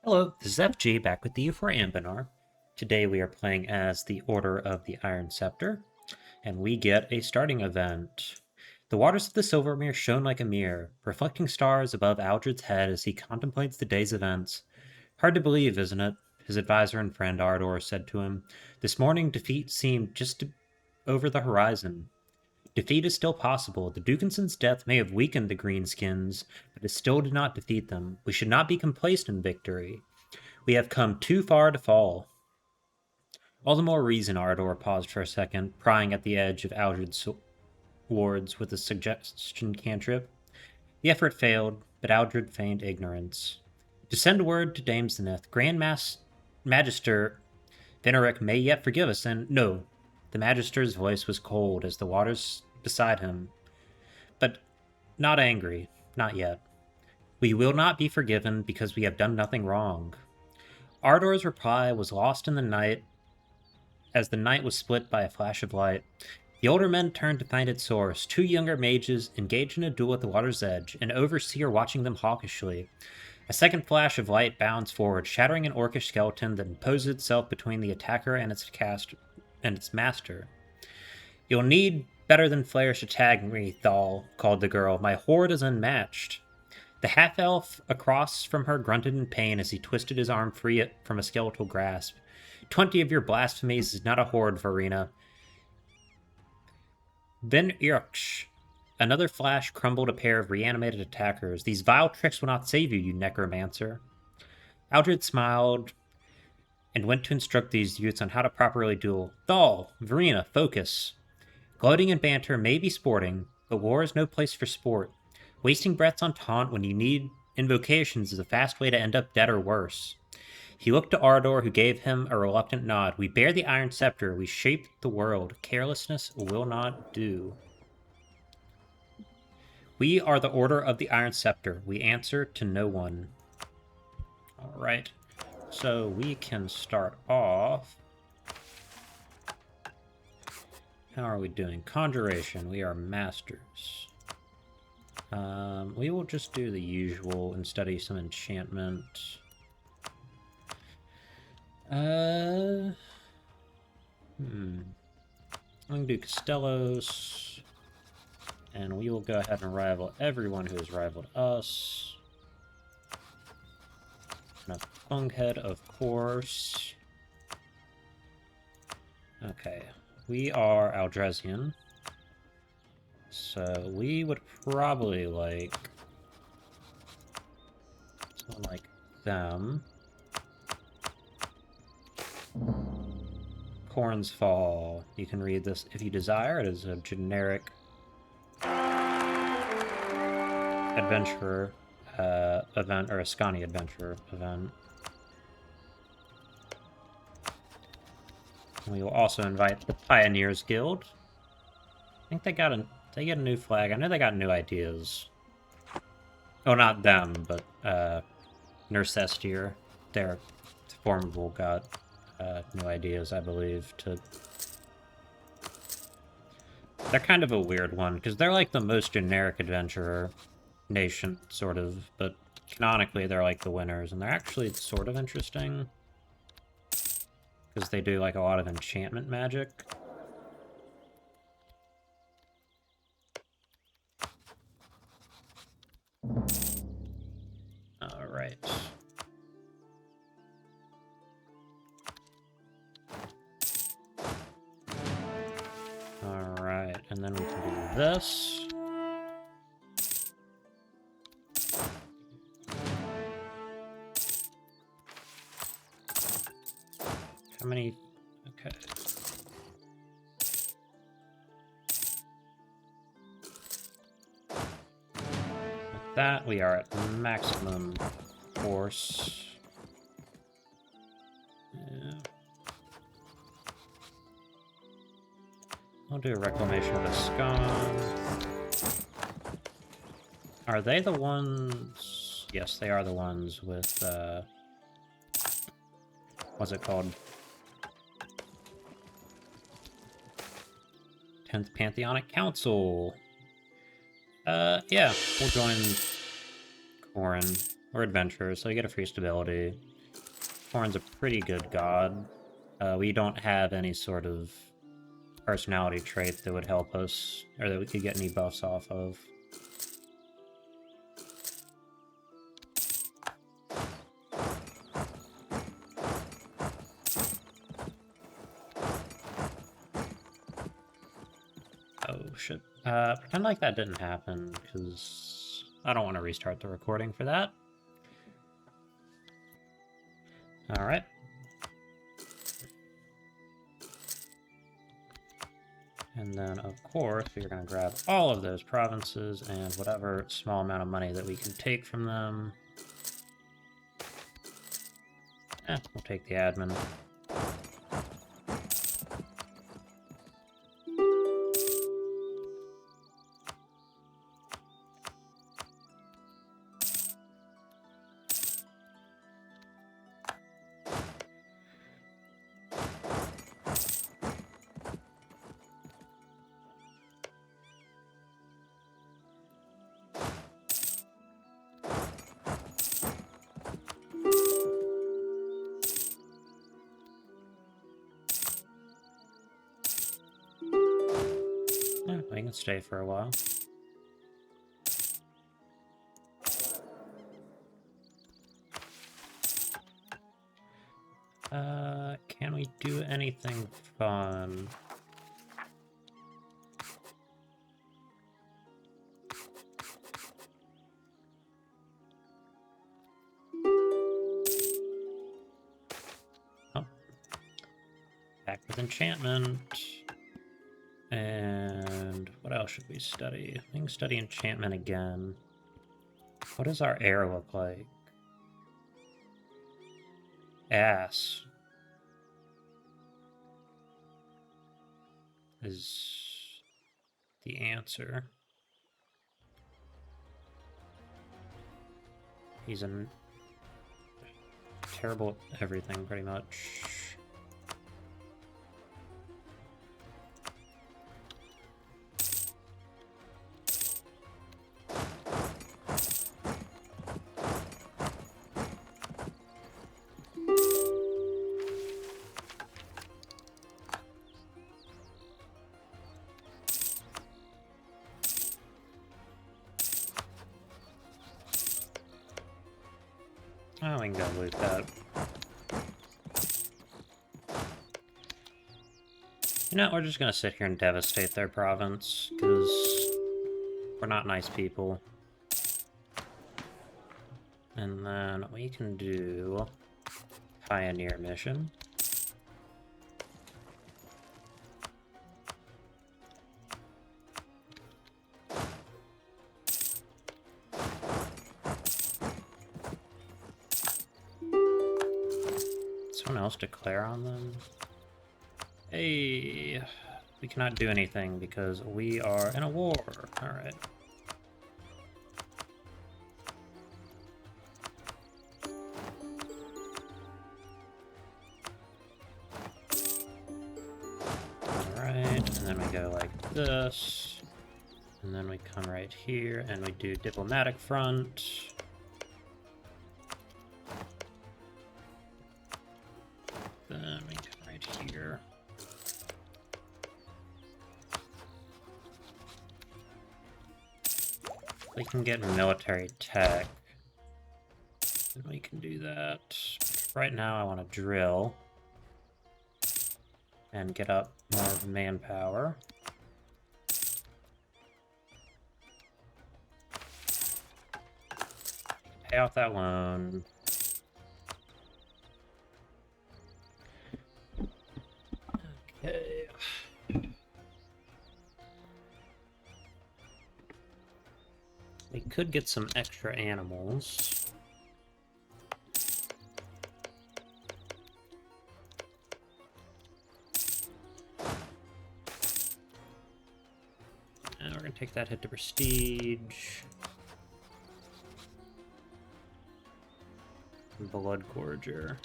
Hello, this is FG back with you for Anbennar. Today we are playing as the Order of the Iron Scepter, and we get a starting event. The waters of the Silvermere shone like a mirror, reflecting stars above Aldred's head as he contemplates the day's events. Hard to believe, isn't it? His advisor and friend Ardor said to him. This morning defeat seemed just over the horizon. Defeat is still possible. The Dukinson's death may have weakened the Greenskins, but it still did not defeat them. We should not be complacent in victory. We have come too far to fall. All the more reason, Ardor paused for a second, prying at the edge of Aldred's wards with a suggestion cantrip. The effort failed, but Aldred feigned ignorance. To send word to Dame Zenith, Magister Veneric may yet forgive us, and no. The Magister's voice was cold as the waters beside him, but not angry, not yet. We will not be forgiven because we have done nothing wrong. Ardor's reply was lost in the night as the night was split by a flash of light. The older men turned to find its source, two younger mages engaged in a duel at the water's edge, an overseer watching them hawkishly. A second flash of light bounds forward, shattering an orcish skeleton that imposed itself between the attacker and its master. You'll need better than flares to tag me, Thal, called the girl. My horde is unmatched. The half-elf across from her grunted in pain as he twisted his arm free from a skeletal grasp. 20 of your blasphemies is not a horde, Varina. Then Irksh. Another flash crumbled a pair of reanimated attackers. These vile tricks will not save you, you necromancer. Aldred smiled and went to instruct these youths on how to properly duel. Thal, Varina, focus. Gloating and banter may be sporting, but war is no place for sport. Wasting breaths on taunt when you need invocations is a fast way to end up dead or worse. He looked to Ardor, who gave him a reluctant nod. We bear the Iron Scepter. We shape the world. Carelessness will not do. We are the Order of the Iron Scepter. We answer to no one. Alright. So we can start off. How are we doing? Conjuration. We are masters. We will just do the usual and study some enchantment. I'm going to do Castellos, and we will go ahead and rival everyone who has rivaled us. And a Bunghead, of course. Okay, we are Aldresian. So we would probably like someone like them. Corn's Fall. You can read this if you desire. It is a generic adventurer event, or a Scani adventurer event. And we will also invite the Pioneers Guild. I think they get a new flag. I know they got new ideas. Oh, not them, but Nurse Esthil, their formidable, got new ideas, I believe, to... They're kind of a weird one, because they're like the most generic adventurer nation, sort of, but canonically they're like the winners, and they're actually sort of interesting, because they do like a lot of enchantment magic. Alright. Alright, and then we can do this. How many? Okay. With that, we are at maximum force. Yeah. I'll do a reclamation of the scone. Are they the ones? Yes, they are the ones with, what's it called? 10th Pantheonic Council. Yeah, we'll join Corin. We're adventurers, so you get a free stability. Horn's a pretty good god. We don't have any sort of personality trait that would help us, or that we could get any buffs off of. Oh, shit. Pretend like that didn't happen, because I don't want to restart the recording for that. Alright. And then, of course, we're going to grab all of those provinces and whatever small amount of money that we can take from them. We'll take the admin. Yeah, we can stay for a while. Can we do anything fun? Oh. Back with enchantment. And what else should we study? We can study enchantment again. What does our air look like? Ass is the answer. He's terrible at everything, pretty much. Oh, we can go loot that. You know, we're just gonna sit here and devastate their province, because we're not nice people. And then we can do Pioneer mission. Someone else declare on them? Hey, we cannot do anything because we are in a war. Alright. Alright, and then we go like this. And then we come right here and we do diplomatic front. Then we come right here. We can get military tech. And we can do that. Right now I want to drill. And get up more manpower. Pay off that loan. Okay. We could get some extra animals. And we're gonna take that hit to prestige. Blood Gorger.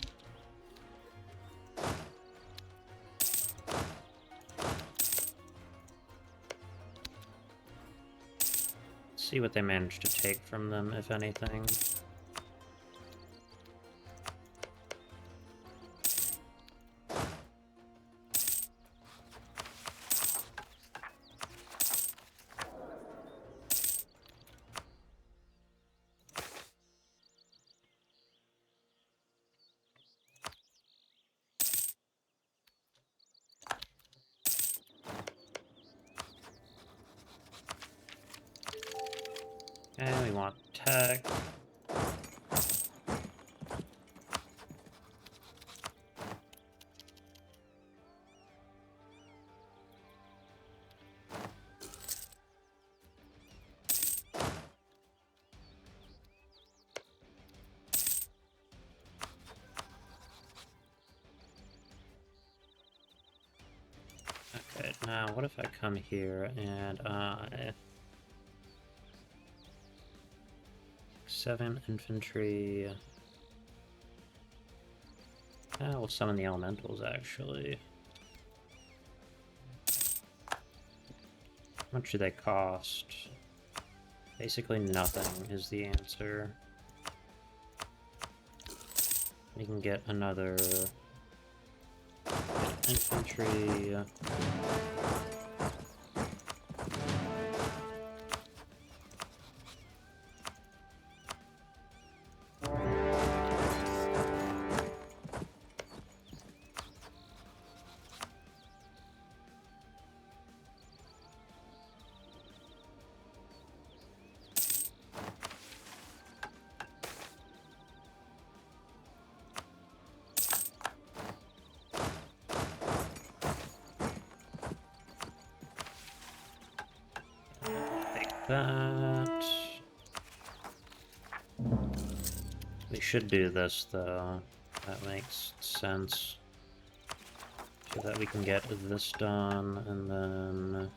See what they managed to take from them, if anything. We want tech. Okay, now what if I come here and I... 7 infantry... we'll summon the elementals, actually. How much do they cost? Basically nothing is the answer. We can get another... infantry... that. We should do this, though. That makes sense. So that we can get this done, and then...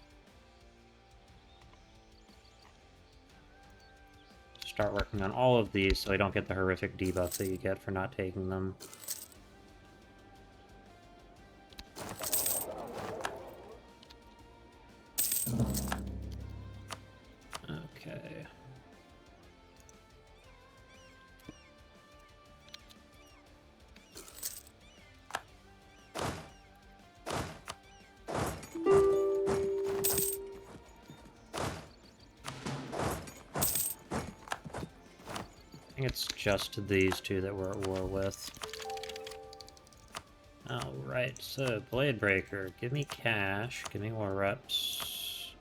start working on all of these so I don't get the horrific debuff that you get for not taking them. Okay. I think it's just these two that we're at war with. Alright, so Blade Breaker, give me cash, give me war reps.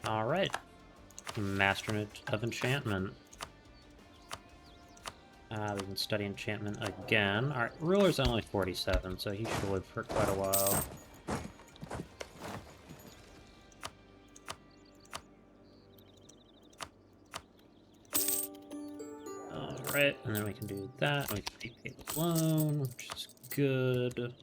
Alright. Master of Enchantment. We can study enchantment again. Our ruler's only 47, so he should live for quite a while. Alright, and then we can do that. We can repay the loan, which is good.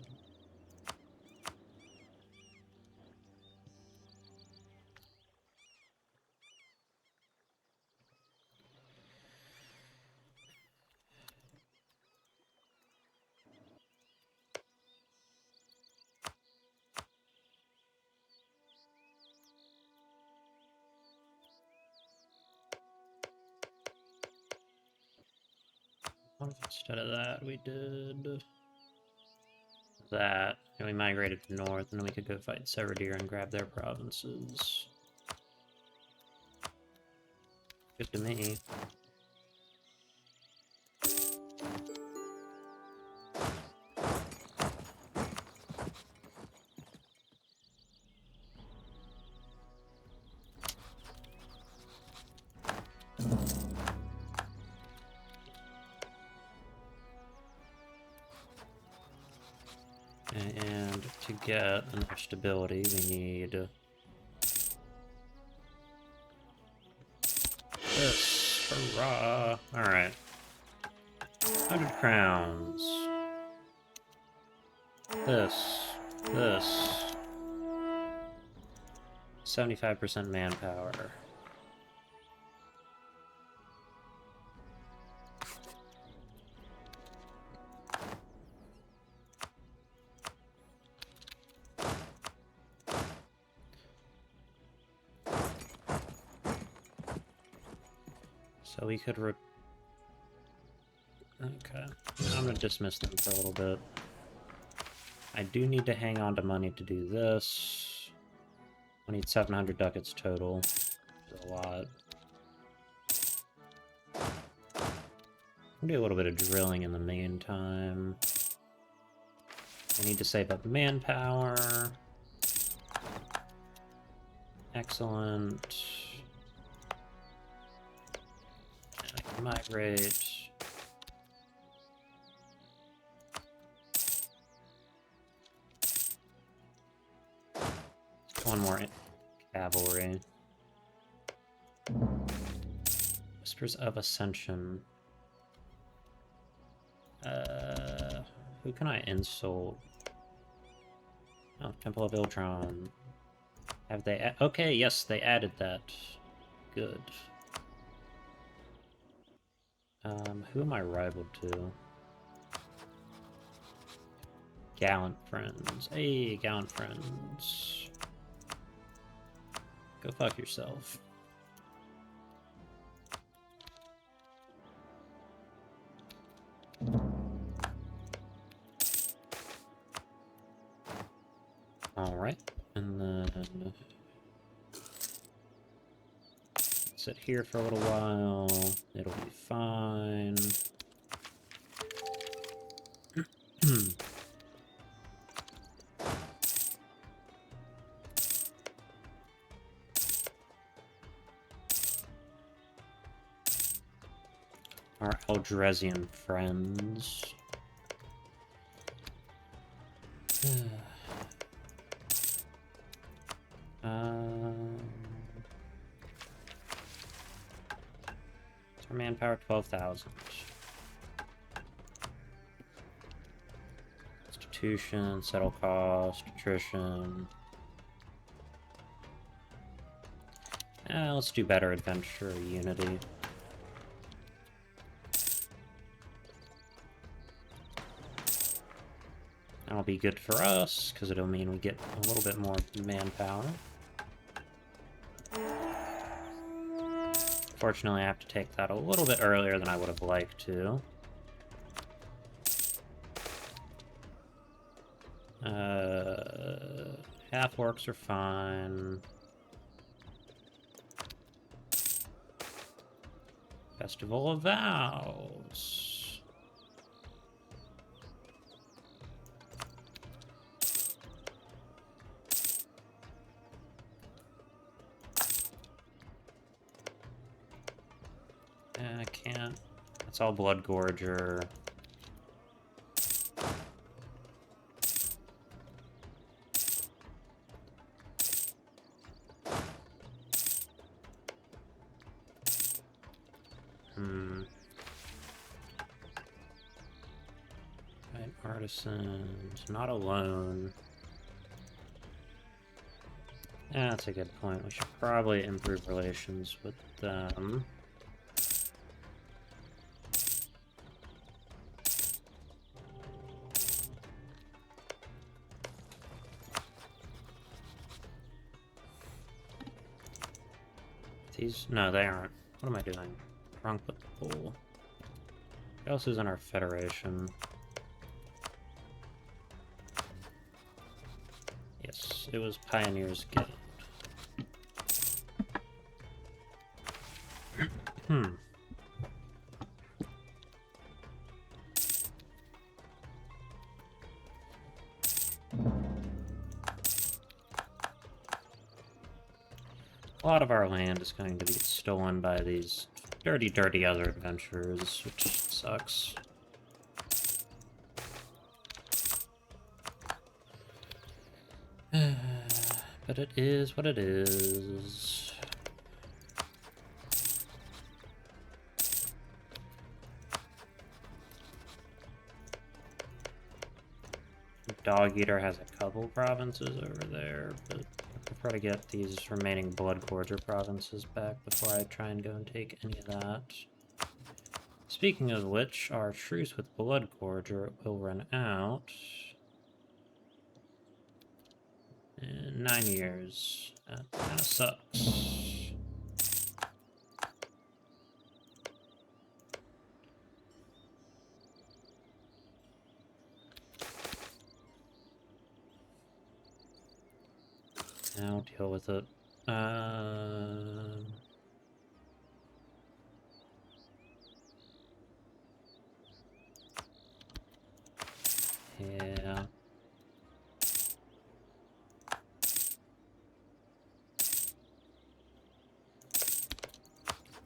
What if instead of that we did that, and we migrated north, and then we could go fight Severdir and grab their provinces. Good to me. And to get enough stability, we need this. Hurrah! Alright. 100 crowns. This. 75% manpower. So we could okay. I'm gonna dismiss them for a little bit. I do need to hang on to money to do this. I need 700 ducats total. That's a lot. I'll do a little bit of drilling in the meantime. I need to save up manpower. Excellent. And I can migrate. One more cavalry. Whispers of Ascension. Who can I insult? Oh, Temple of Iltron. Have they... Okay, yes, they added that. Good. Who am I rivaled to? Gallant Friends. Hey, Gallant Friends. Go fuck yourself. Alright, and then... sit here for a little while. It'll be fine. Our Eldresian friends. Our manpower 12,000. Institution, settle cost, attrition. Let's do better adventure, unity. That'll be good for us, because it'll mean we get a little bit more manpower. Fortunately, I have to take that a little bit earlier than I would have liked to. Half-orcs are fine. Festival of Vows. I can't. That's all Blood Gorger. Right, artisans. Not alone. Yeah, that's a good point. We should probably improve relations with them. These... No, they aren't. What am I doing? Wrong with the pool. Who else is in our federation? Yes, it was Pioneers Guild. A lot of our land is going to be stolen by these dirty, dirty other adventurers, which sucks. But it is what it is. Dog Eater has a couple provinces over there, but I prefer to get these remaining Blood Gorger provinces back before I try and go and take any of that. Speaking of which, our truce with Blood Gorger will run out in 9 years. That kind of sucks. I'll deal with it. Yeah.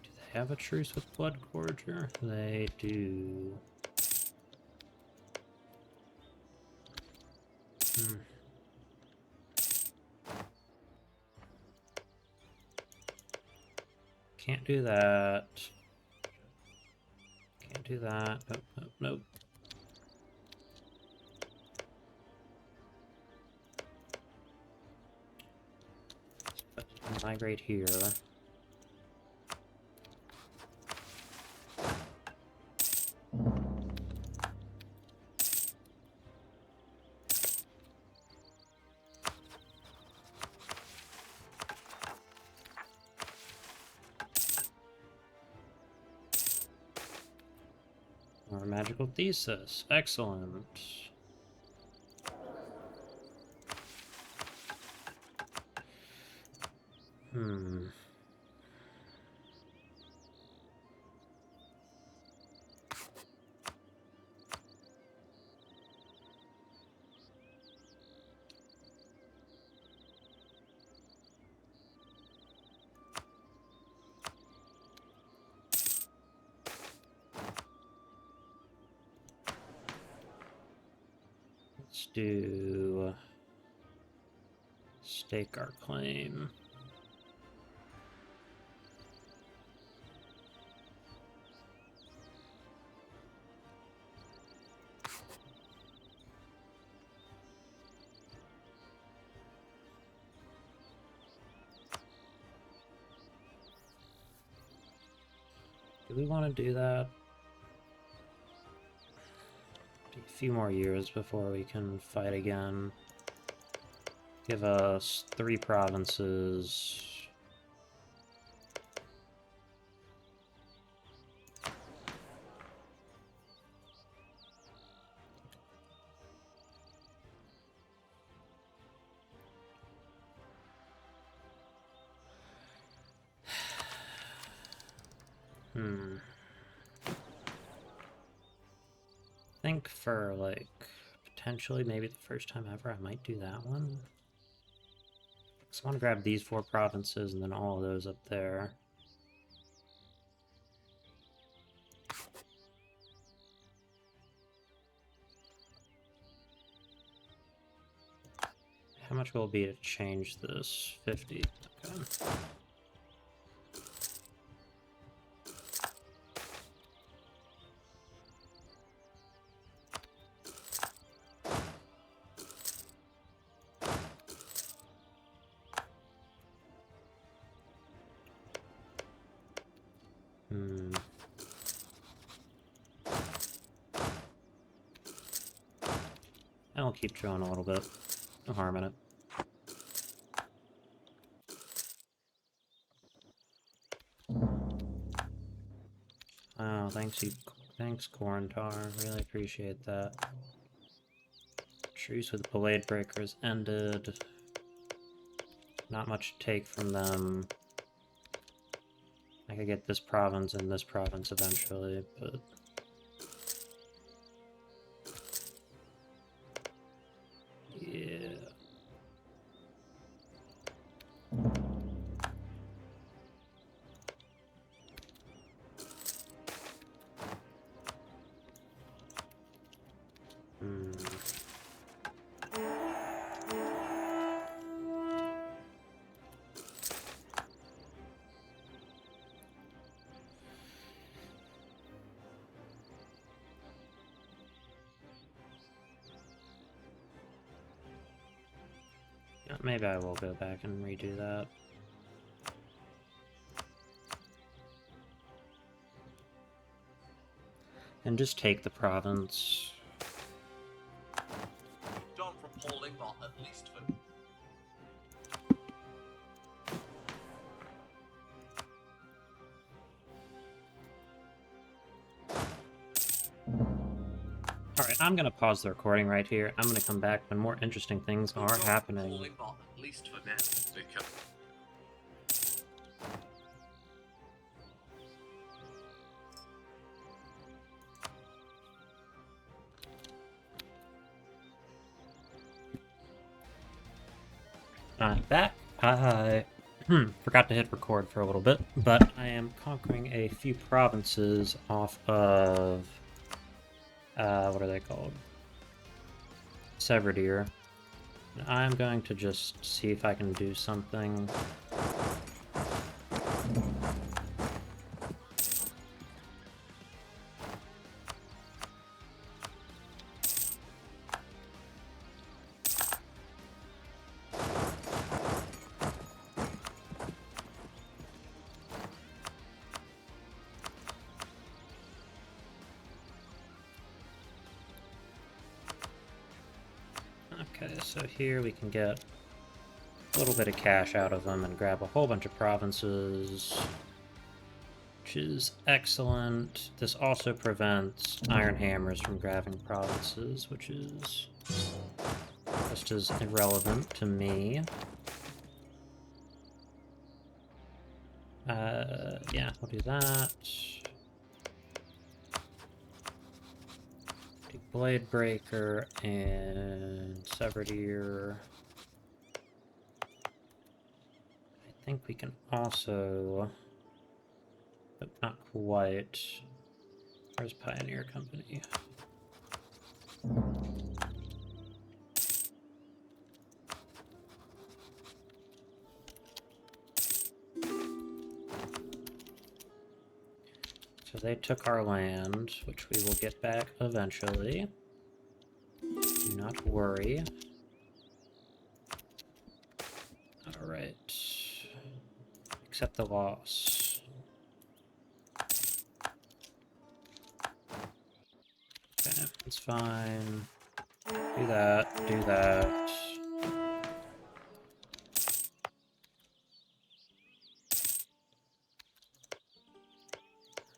Do they have a truce with Blood Gorger? They do. Hmm. Can't do that. Can't do that. Nope, nope, nope. Migrate here. More magical thesis. Excellent. Hmm. Let's do stake our claim. Do we want to do that? A few more years before we can fight again. Give us 3 provinces. I think for, like, potentially maybe the first time ever, I might do that one. So I want to grab these 4 provinces and then all of those up there. How much will it be to change this? 50. Okay. I'll keep drilling a little bit. No harm in it. Oh, thanks, Corntar. Really appreciate that. Truce with Blade Breakers ended. Not much to take from them. I could get this province and this province eventually, but... yeah. Maybe I will go back and redo that. And just take the province. Done from Paul Ingvar, at least for... Alright, I'm gonna pause the recording right here. I'm gonna come back when more interesting things are happening. Paul Ingvar, at least for now. Because... I'm back. I forgot to hit record for a little bit, but I am conquering a few provinces off of what are they called? Severdeer. I'm going to just see if I can do something. Okay, so here we can get a little bit of cash out of them and grab a whole bunch of provinces, which is excellent. This also prevents iron hammers from grabbing provinces, which is just as irrelevant to me. Yeah, we'll do that. Do Blade Breaker and Severed Ear. I think we can also... But not quite. Where's Pioneer Company? So they took our land, which we will get back eventually. Do not worry. Alright. Accept the loss. Okay, it's fine. Do that, do that.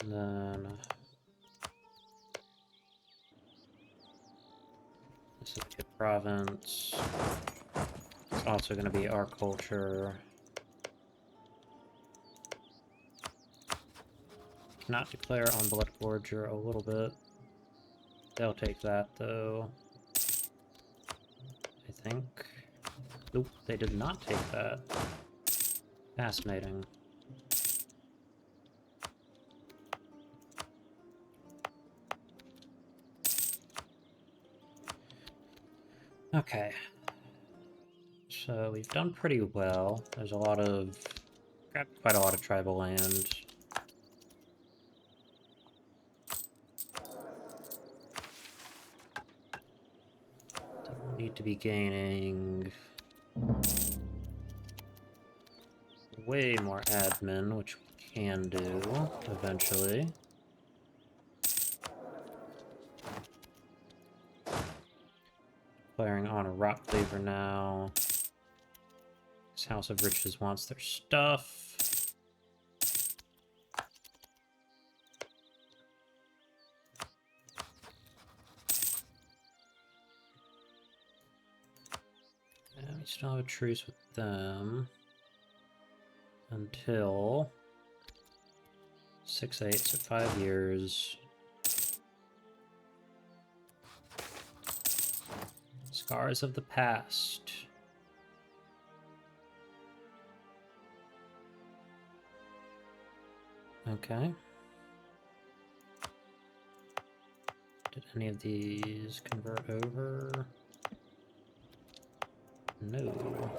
And then... This is a good province. It's also going to be our culture. Cannot declare on Blood Gorger a little bit. They'll take that, though. I think. Nope, they did not take that. Fascinating. Okay. So we've done pretty well. There's a lot of... grabbed quite a lot of tribal land. Don't need to be gaining... way more admin, which we can do eventually. Declaring on a rock cleaver now. This House of Riches wants their stuff. And we still have a truce with them until 6/8, so 5 years. Scars of the past. Okay. Did any of these convert over? No.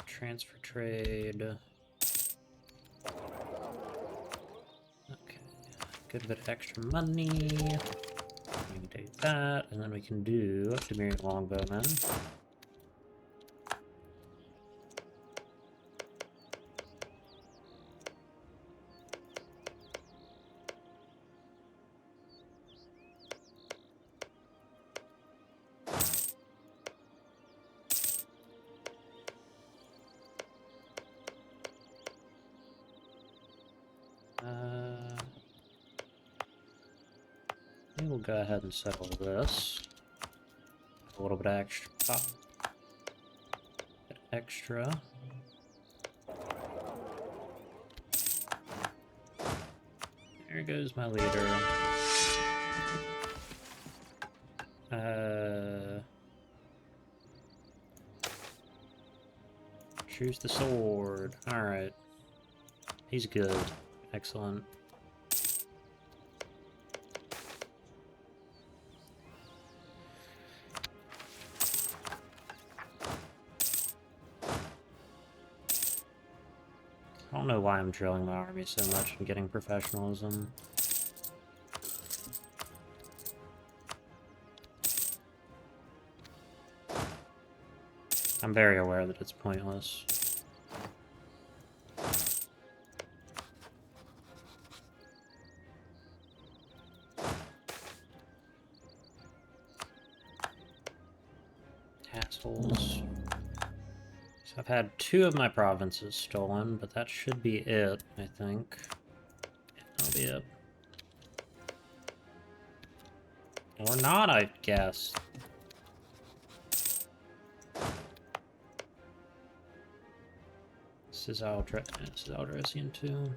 Transfer trade. Okay. Good bit of extra money. We can do that, and then we can do Demirian Longbowmen. We'll go ahead and settle this. A little bit of extra. Extra. There goes my leader. Choose the sword. Alright. He's good. Excellent. I don't know why I'm drilling my army so much and getting professionalism. I'm very aware that it's pointless. Assholes. So I've had 2 of my provinces stolen, but that should be it, I think. That'll be it. Or not, I guess. This is Aldresian too.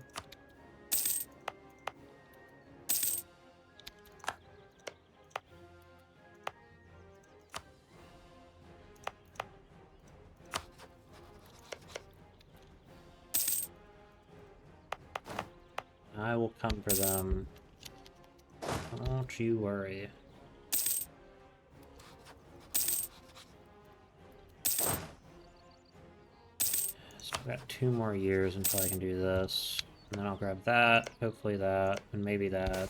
I will come for them. Don't you worry. Still got 2 more years until I can do this. And then I'll grab that, hopefully that, and maybe that.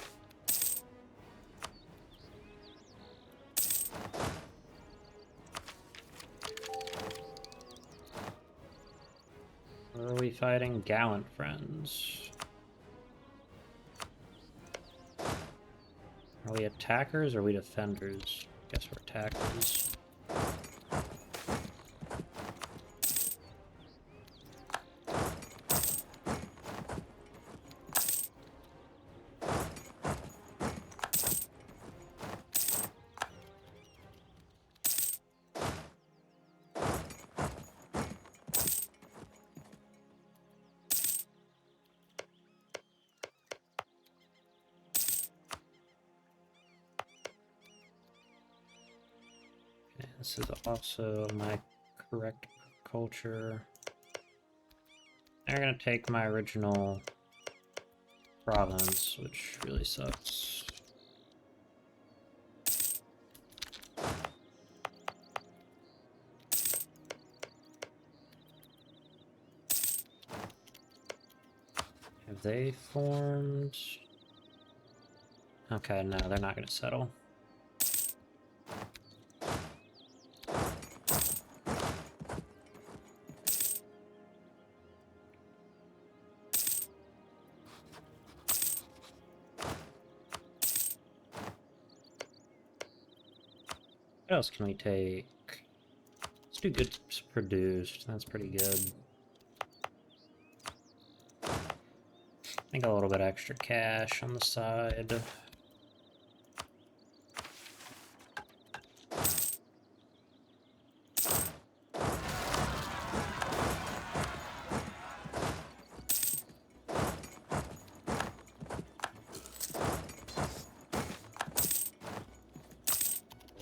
Where are we fighting? Gallant friends. Are we attackers or are we defenders? Guess we're attackers. This is also my correct culture. They're gonna take my original province, which really sucks. Have they formed? Okay, no, they're not gonna settle. What else can we take? Let's do goods produced. That's pretty good. I think a little bit extra cash on the side.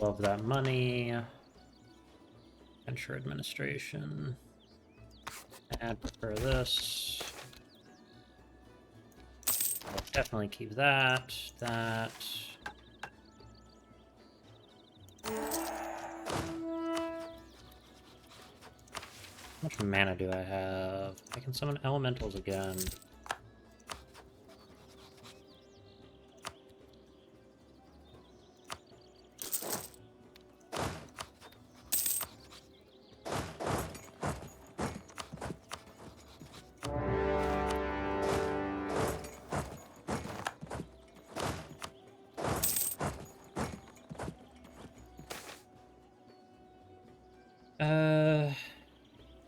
Love that money. Venture administration. I'd prefer this. I'll definitely keep that. That. How much mana do I have? I can summon elementals again.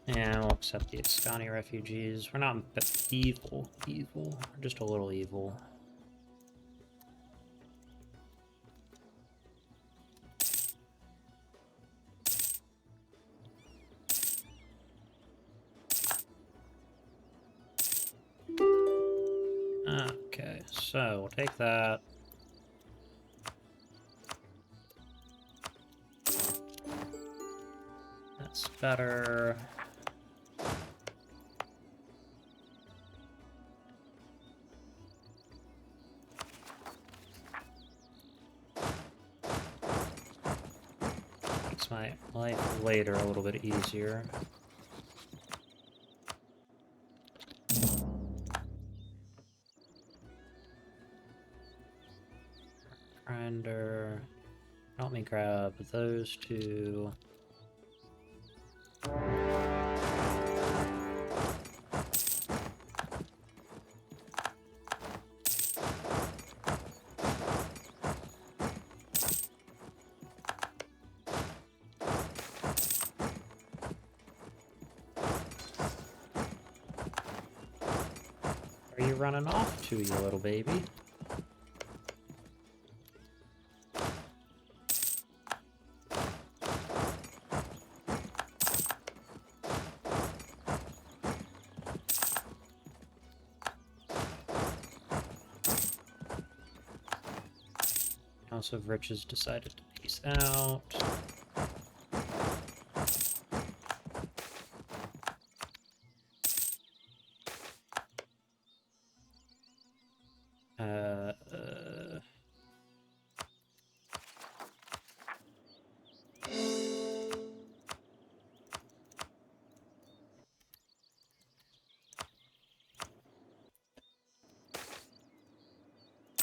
Yeah, we'll accept the Esthil refugees. We're not evil. We're just a little evil. Okay, so we'll take that. better. Makes my life later a little bit easier. Grinder. Help me grab those two. Are you running off to, you little baby? House of Riches decided to peace out.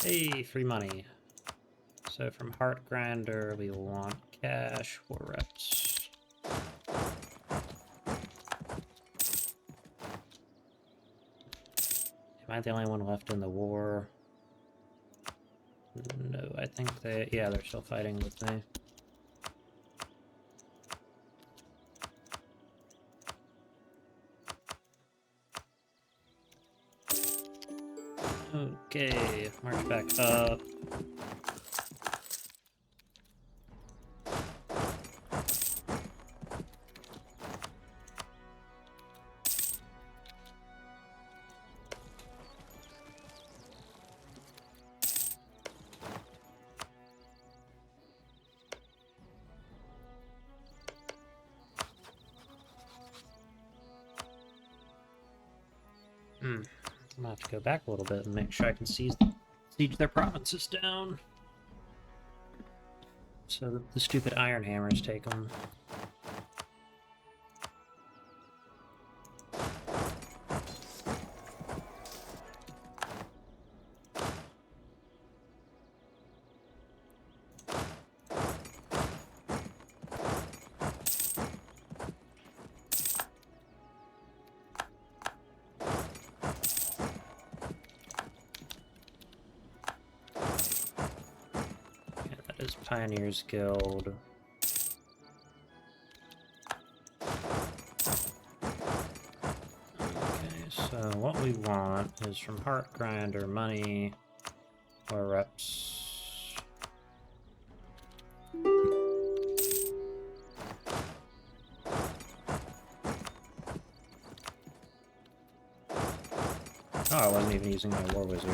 Hey, free money. So from Heart Grinder, we want cash for reps. Am I the only one left in the war? No, I think yeah, they're still fighting with me. Okay, march back up. I'm gonna have to go back a little bit and make sure I can siege their provinces down. So that the stupid iron hammers take them. Pioneers Guild. Okay, so what we want is from Heart Grinder money or reps. Oh, I wasn't even using my War Wizard.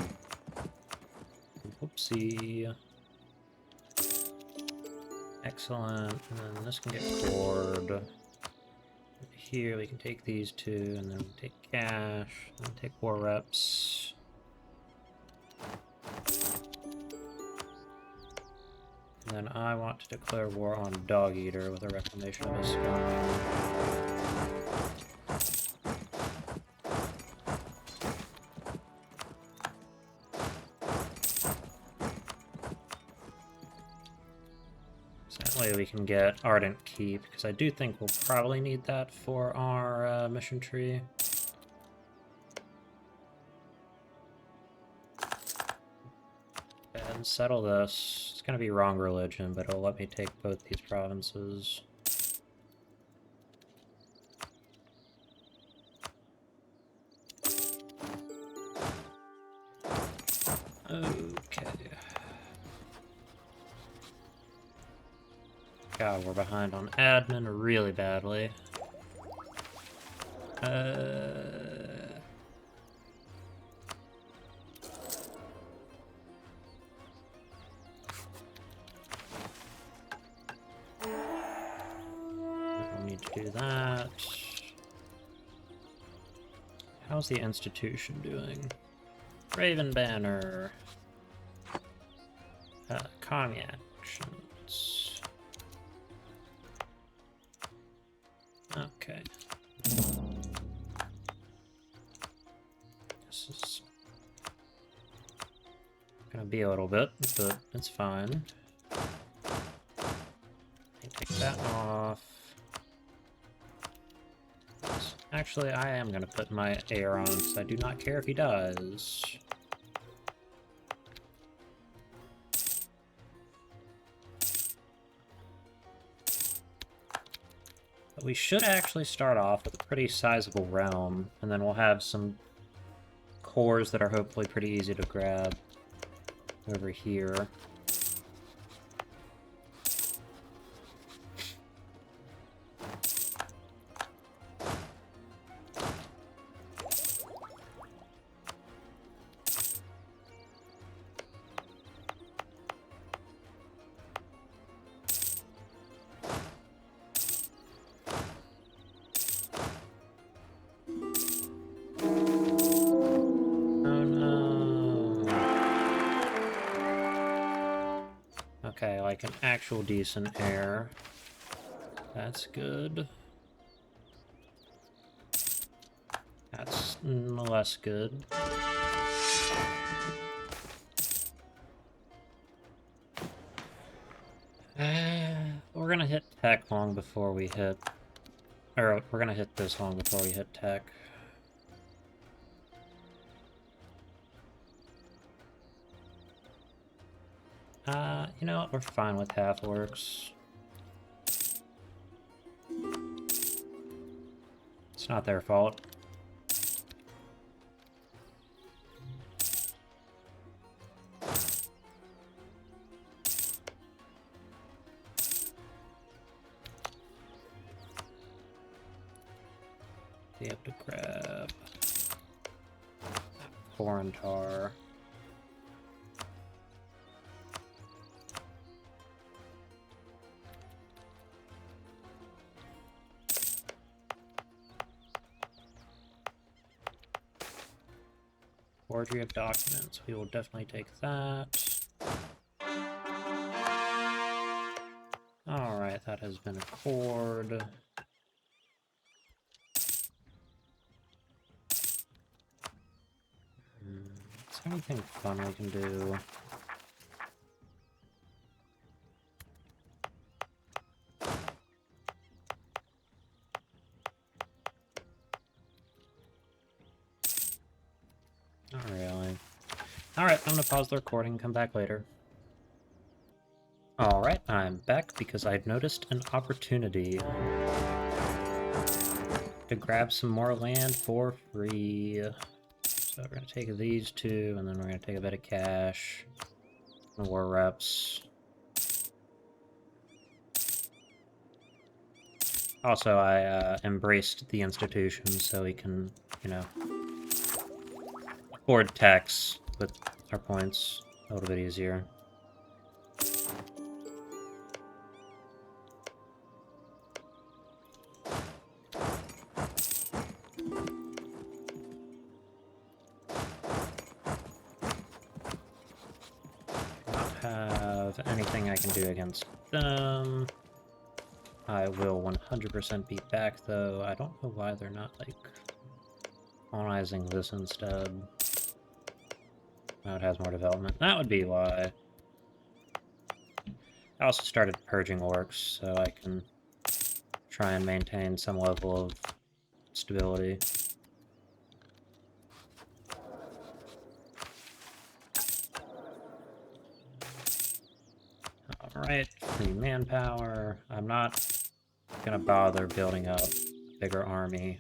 Whoopsie. Excellent, and then this can get cored. Here we can take these two, and then take cash, and take war reps. And then I want to declare war on Dog Eater with a reclamation of his spine. That way we can get Ardent Keep, because I do think we'll probably need that for our mission tree. And settle this. It's going to be wrong religion, but it'll let me take both these provinces. Okay. God, we're behind on admin really badly. Don't need to do that. How's the institution doing? Raven Banner. Economy actions. Okay. This is gonna be a little bit, but it's fine. Take that off. Actually, I am gonna put my heir on because I do not care if he does. But we should actually start off with a pretty sizable realm, and then we'll have some cores that are hopefully pretty easy to grab over here. Okay, like an actual decent heir. That's good. That's less good. We're gonna hit tech long before we hit... Or, we're gonna hit this long before we hit tech. You know what? We're fine with half-orcs. It's not their fault. We have to grab foreign tar. Forgery of documents. We will definitely take that. Alright, that has been a cord. Is there anything fun we can do? Not really. Alright, I'm gonna pause the recording and come back later. Alright, I'm back because I've noticed an opportunity to grab some more land for free. So we're gonna take these two, and then we're gonna take a bit of cash, and war reps. Also, I embraced the institution so we can, you know, afford tax with our points a little bit easier. Not have anything I can do against them. I will 100% be back, though. I don't know why they're not, like, colonizing this instead. Now it has more development. That would be why. I also started purging orcs, so I can try and maintain some level of stability. Alright, free manpower. I'm not gonna bother building up a bigger army.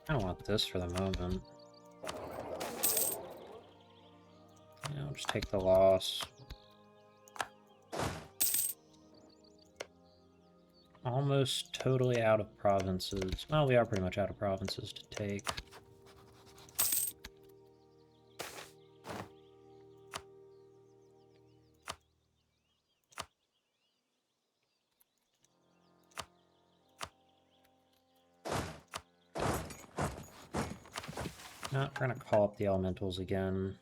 I don't want this for the moment. Yeah, I'll just take the loss. Almost totally out of provinces. Well, we are pretty much out of provinces to take. No, we're gonna call up the elementals again.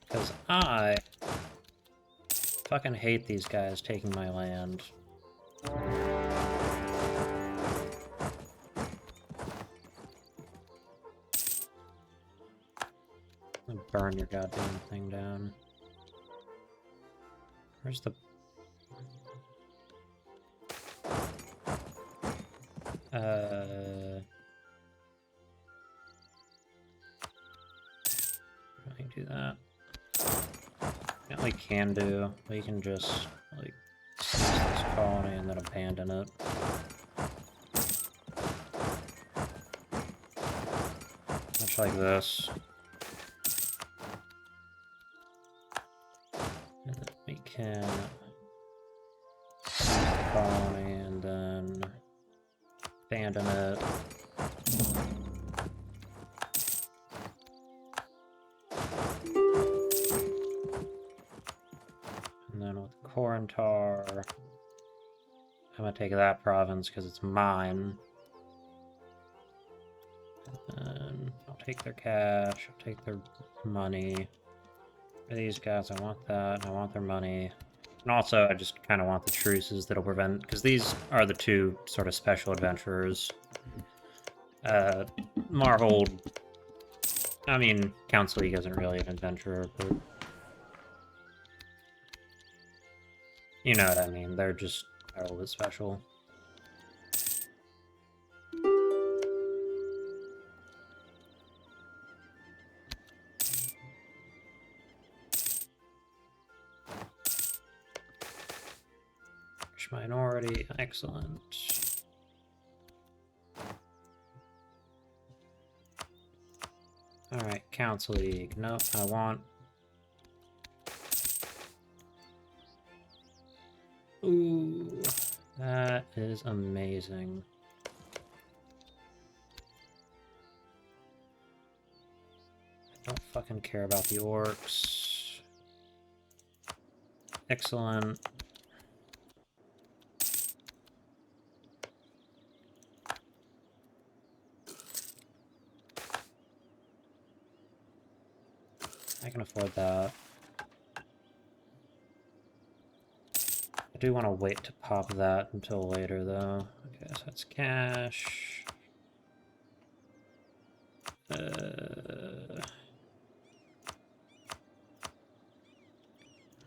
Because I fucking hate these guys taking my land. Burn your goddamn thing down. Where's the... I can do that. You know what we can do? We can just, like, seize this colony and then abandon it. Much like this. And then we can seize the colony and then abandon it. And then with Corintar, I'm gonna take that province because it's mine. And I'll take their cash, I'll take their money. For these guys, I want that, and I want their money. And also, I just kind of want the truces that'll prevent... Because these are the two sort of special adventurers. Marhold... I mean, Council League isn't really an adventurer, but... You know what I mean, they're just a little bit special. Minority, excellent. Alright, Council League. No, I want... Ooh, that is amazing. I don't fucking care about the orcs. Excellent. I can afford that. I do want to wait to pop that until later, though. Okay, so that's cash. I'm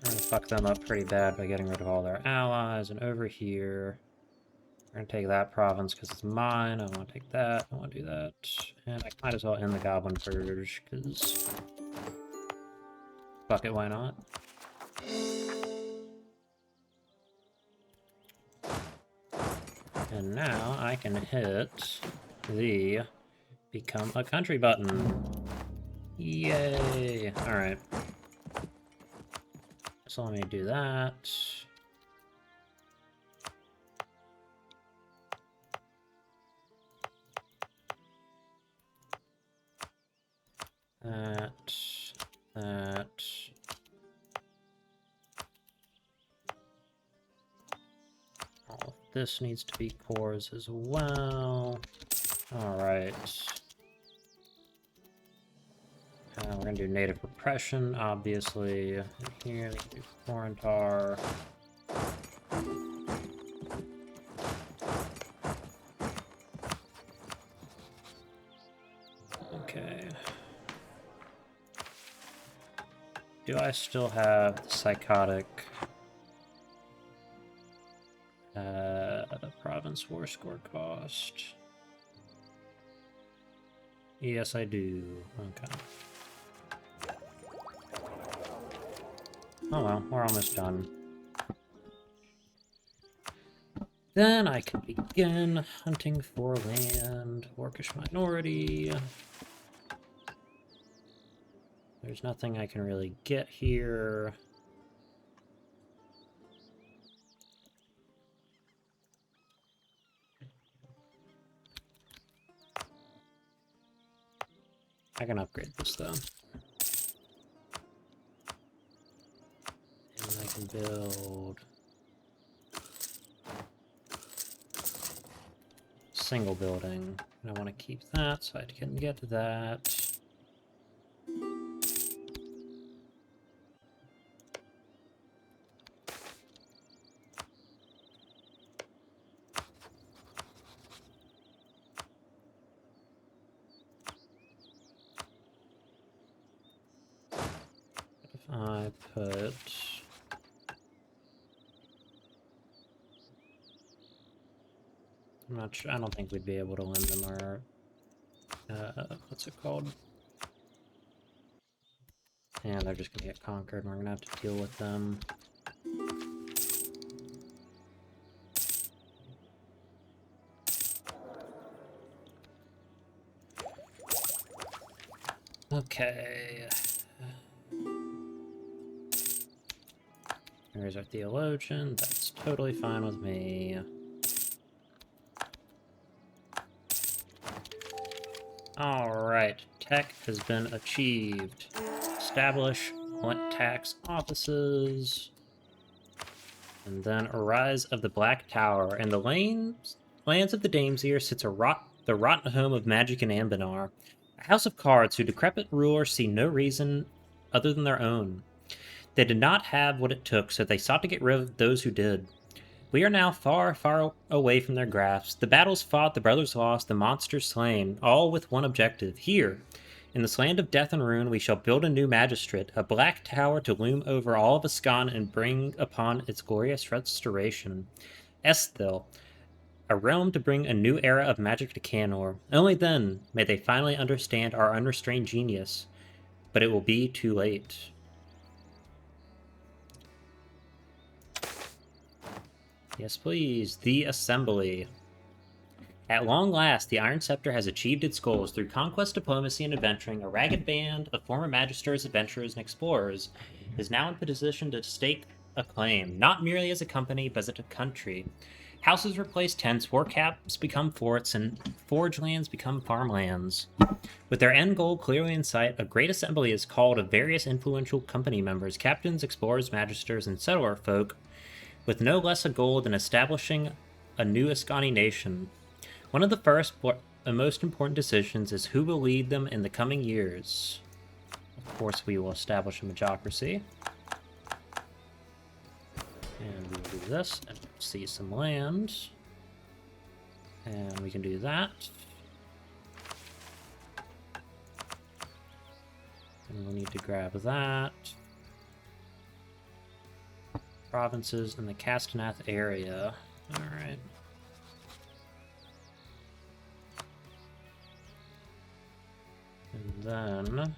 gonna fuck them up pretty bad by getting rid of all their allies. And over here, we're gonna take that province because it's mine. I want to take that. I want to do that. And I might as well end the Goblin Purge because... Fuck it, why not? And now I can hit the Become a Country button. Yay! Alright. So let me do that. That. All of this needs to be cores as well. Alright. We're gonna do native repression, obviously. And here we can do Corintar. Okay. Do I still have the psychotic province war score cost? Yes, I do. Okay. Oh well, we're almost done. Then I can begin hunting for land. Orcish minority. There's nothing I can really get here. I can upgrade this though. build single building. And I want to keep that so I can get to that. If I put I'm not sure. I don't think we'd be able to lend them our what's it called? And they're just gonna get conquered, and we're gonna have to deal with them. Okay. There's our theologian. That's totally fine with me. Alright, tech has been achieved. Establish tax offices. And then a rise of the Black Tower. In the lands of the Dameseer sits the rotten home of magic in Anbennar. A house of cards whose decrepit rulers see no reason other than their own. They did not have what it took, so they sought to get rid of those who did. We are now far, far away from their grasp. The battles fought, the brothers lost, the monsters slain, all with one objective. Here, in this land of death and ruin, we shall build a new magistrate, a black tower to loom over all of Ascan and bring upon its glorious restoration. Esthil, a realm to bring a new era of magic to Canor. Only then may they finally understand our unrestrained genius. But it will be too late. Yes, please. The Assembly. At long last, the Iron Scepter has achieved its goals through conquest, diplomacy, and adventuring. A ragged band of former magisters, adventurers, and explorers is now in position to stake a claim, not merely as a company, but as a country. Houses replace tents, war camps become forts, and forage lands become farmlands. With their end goal clearly in sight, a great assembly is called of various influential company members, captains, explorers, magisters, and settler folk, with no less a goal than establishing a new Ascani nation. One of the first and most important decisions is who will lead them in the coming years. Of course, we will establish a magocracy. And we will do this and see some land. And we can do that. And we'll need to grab that. Provinces in the Castenath area. Alright. And then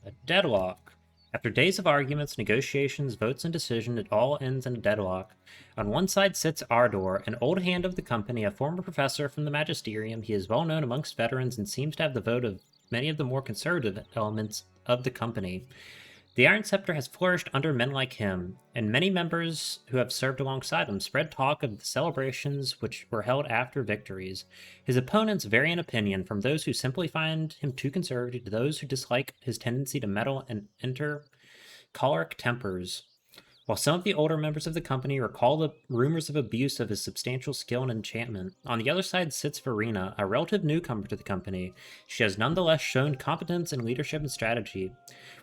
a deadlock. After days of arguments, negotiations, votes, and decision, it all ends in a deadlock. On one side sits Ardor, an old hand of the company, a former professor from the Magisterium. He is well known amongst veterans and seems to have the vote of many of the more conservative elements of the company. The Iron Scepter has flourished under men like him, and many members who have served alongside him spread talk of the celebrations which were held after victories. His opponents vary in opinion, from those who simply find him too conservative to those who dislike his tendency to meddle and enter choleric tempers. While some of the older members of the company recall the rumors of abuse of his substantial skill in enchantment, on the other side sits Verena, a relative newcomer to the company. She has nonetheless shown competence in leadership and strategy.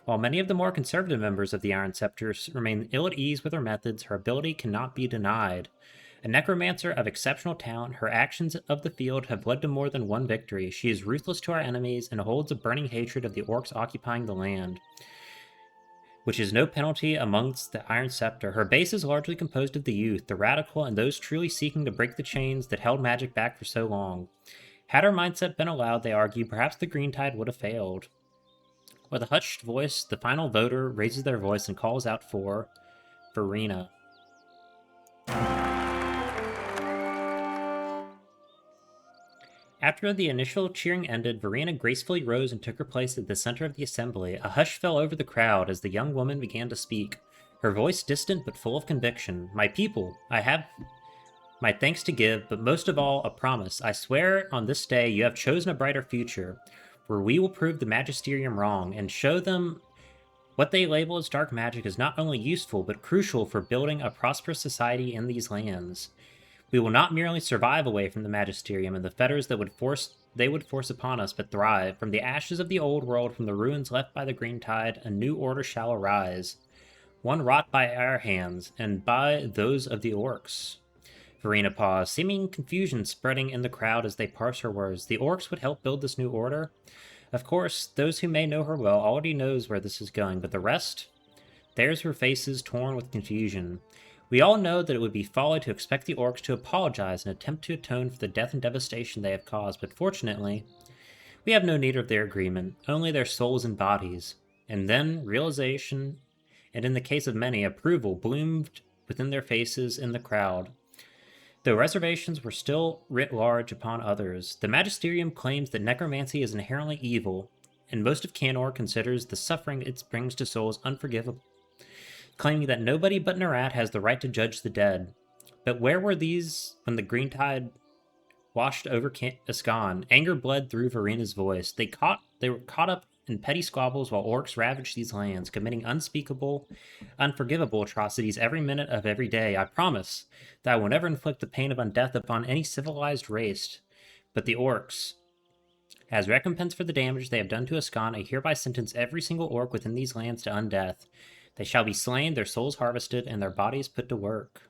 While many of the more conservative members of the Iron Scepter remain ill at ease with her methods, her ability cannot be denied. A necromancer of exceptional talent, her actions of the field have led to more than one victory. She is ruthless to our enemies and holds a burning hatred of the orcs occupying the land, which is no penalty amongst the Iron Scepter. Her base is largely composed of the youth, the radical, and those truly seeking to break the chains that held magic back for so long. Had her mindset been allowed, they argue, perhaps the Green Tide would have failed. With a hushed voice, the final voter raises their voice and calls out for Verena. After the initial cheering ended, Verena gracefully rose and took her place at the center of the assembly. A hush fell over the crowd as the young woman began to speak, her voice distant but full of conviction. My people, I have my thanks to give, but most of all, a promise. I swear on this day you have chosen a brighter future, where we will prove the Magisterium wrong and show them what they label as dark magic is not only useful but crucial for building a prosperous society in these lands. We will not merely survive away from the Magisterium and the fetters that they would force upon us, but thrive. From the ashes of the old world, from the ruins left by the green tide, a new order shall arise, one wrought by our hands and by those of the orcs. Verena paused, seeming confusion spreading in the crowd as they parsed her words. The orcs would help build this new order? Of course, those who may know her well already knows where this is going, but the rest? There's her faces torn with confusion. We all know that it would be folly to expect the orcs to apologize and attempt to atone for the death and devastation they have caused, but fortunately, we have no need of their agreement, only their souls and bodies. And then, realization, and in the case of many, approval bloomed within their faces in the crowd. Though reservations were still writ large upon others, the Magisterium claims that necromancy is inherently evil, and most of Canor considers the suffering it brings to souls unforgivable, claiming that nobody but Narat has the right to judge the dead. But where were these when the green tide washed over Ascan? Anger bled through Verena's voice. They were caught up in petty squabbles while orcs ravaged these lands, committing unspeakable, unforgivable atrocities every minute of every day. I promise that I will never inflict the pain of undeath upon any civilized race. But the orcs, as recompense for the damage they have done to Ascan, I hereby sentence every single orc within these lands to undeath. They shall be slain, their souls harvested, and their bodies put to work.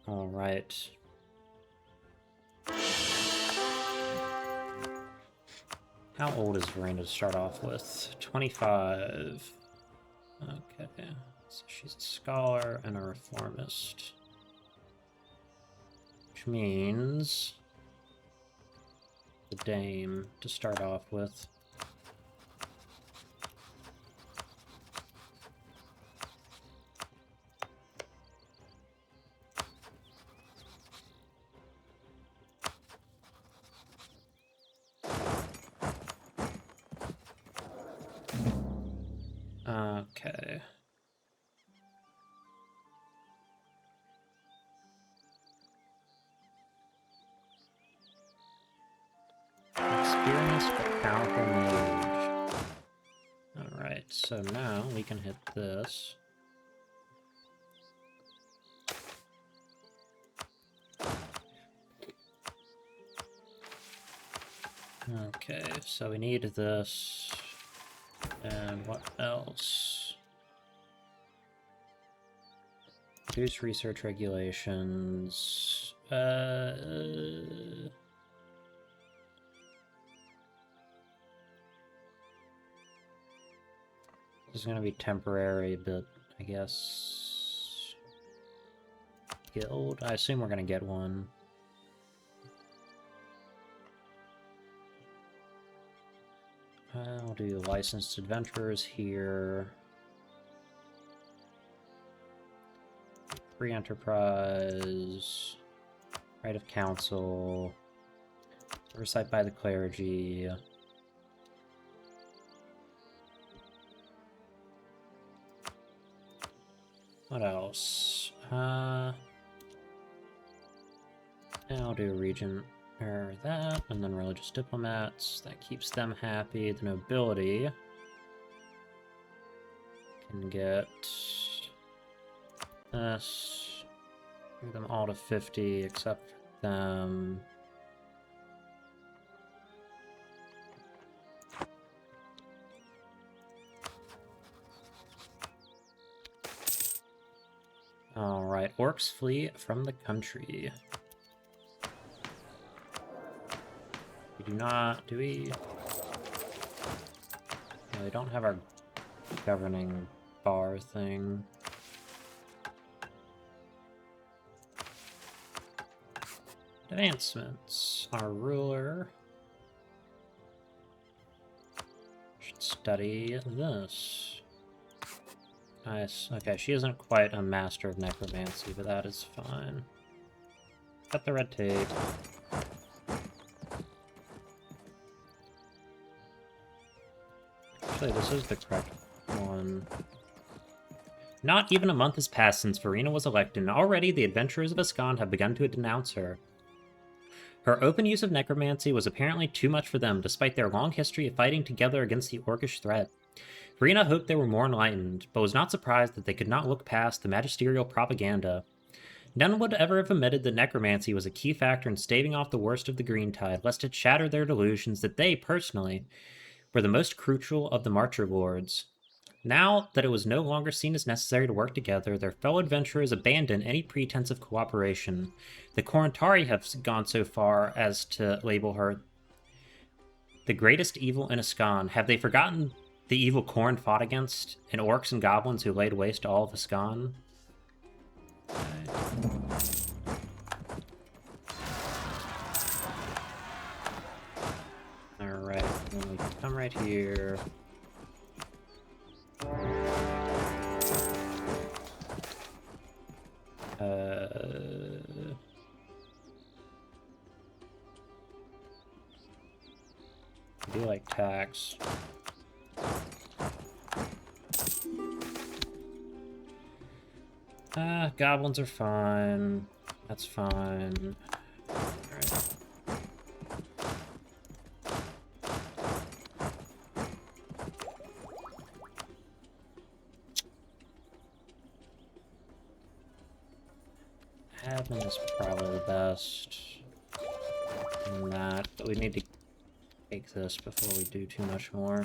All right. How old is Verena to start off with? 25. Okay. So she's a scholar and a reformist. Which means the dame to start off with. Okay. Experienced but powerful mage. Alright, so now we can hit this. Okay, so we need this. And what else? Reduce research regulations. This is gonna be temporary, but I guess guild. I assume we're gonna get one. I'll do licensed adventurers here. Free enterprise. Right of council. Oversight by the clergy. What else? And I'll do regent. Or that, and then religious diplomats. That keeps them happy. The nobility can get this. Bring them all to 50 except for them. Alright, orcs flee from the country. We do not, do we? No, we don't have our governing bar thing. Advancements. Our ruler should study this. Nice. Okay, she isn't quite a master of necromancy, but that is fine. Cut the red tape. Actually, this is the correct one. Not even a month has passed since Verena was elected, and already the adventurers of Ascan have begun to denounce her. Her open use of necromancy was apparently too much for them, despite their long history of fighting together against the orcish threat. Verena hoped they were more enlightened, but was not surprised that they could not look past the magisterial propaganda. None would ever have admitted that necromancy was a key factor in staving off the worst of the Green Tide, lest it shatter their delusions that they, personally, were the most crucial of the Marcher Lords. Now that it was no longer seen as necessary to work together, their fellow adventurers abandoned any pretense of cooperation. The Korantari have gone so far as to label her the greatest evil in Ascan. Have they forgotten the evil Khorne fought against, and orcs and goblins who laid waste to all of Ascan? Alright, then we can come right here. I do like tax. Goblins are fine. That's fine. Alright. Admin is probably the best in that, but we need to take this before we do too much more.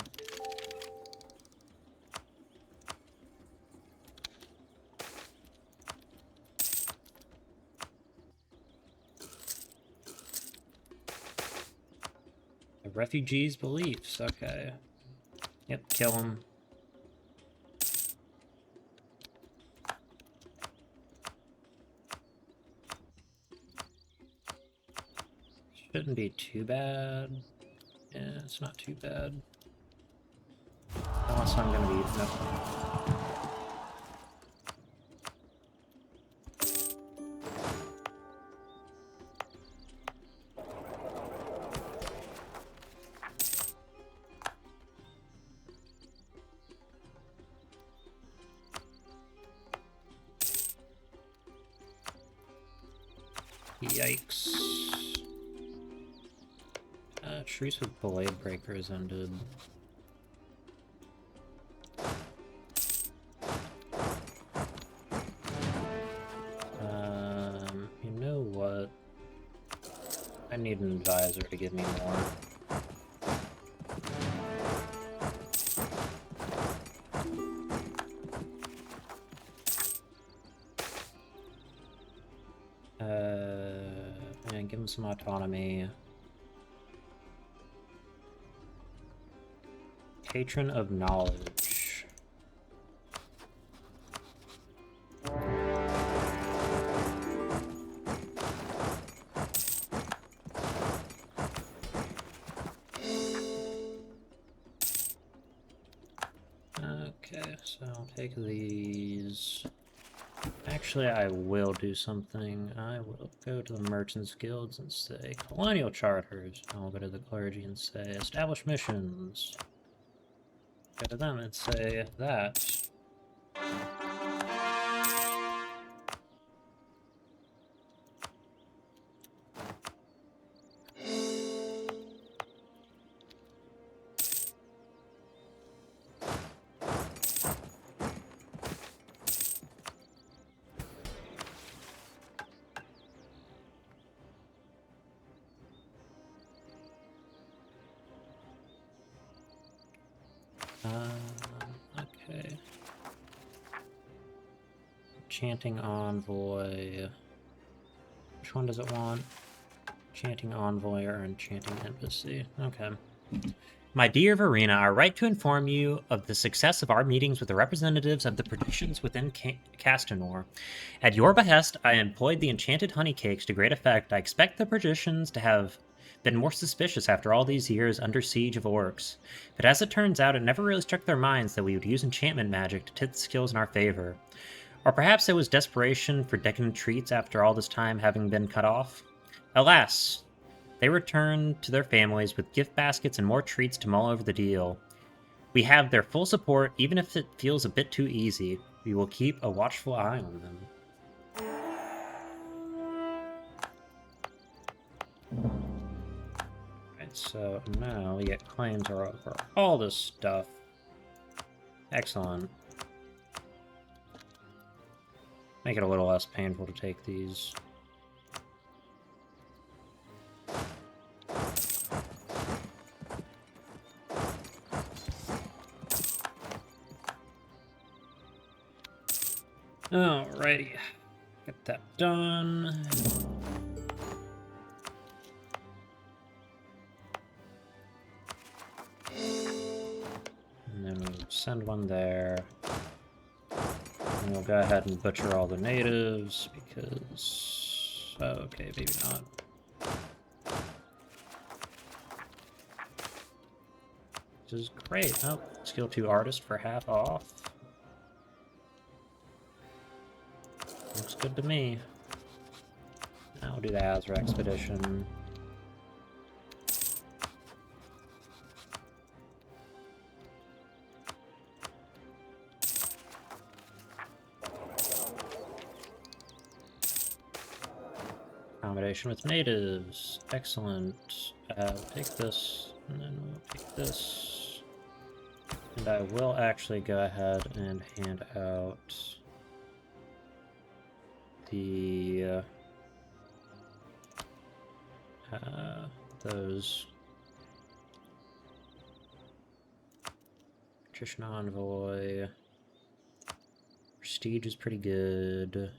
The refugees' beliefs, okay. Yep, kill them. Shouldn't be too bad. Yeah, it's not too bad. Unless I'm gonna be eaten up. Yikes. Truce with Blade Breakers ended. You know what? I need an advisor to give me more. And give him some autonomy. Patron of Knowledge. Okay, so I'll take these. Actually, I will do something. I will go to the Merchants Guilds and say Colonial Charters. I'll go to the Clergy and say Establish Missions. Go to them and say that. Okay. Chanting Envoy. Which one does it want? Chanting Envoy or Enchanting Embassy. Okay. My dear Verena, I write to inform you of the success of our meetings with the representatives of the traditions within Castanor. At your behest, I employed the enchanted honey cakes to great effect. I expect the traditions to have been more suspicious after all these years under siege of orcs. But as it turns out, it never really struck their minds that we would use enchantment magic to tip the skills in our favor. Or perhaps it was desperation for decadent treats after all this time having been cut off. Alas, they returned to their families with gift baskets and more treats to mull over the deal. We have their full support, even if it feels a bit too easy. We will keep a watchful eye on them. Alright, so now we get claims over all this stuff. Excellent. Make it a little less painful to take these. Alrighty. Get that done. And then we'll send one there. And we'll go ahead and butcher all the natives, because... oh, okay, maybe not. This is great. Oh, skill 2 artist for half off. Looks good to me. Now we'll do the Azra expedition. Accommodation with natives. Excellent. We'll take this, and then we'll take this. And I will actually go ahead and hand out the those Patrician Envoy. Prestige is pretty good.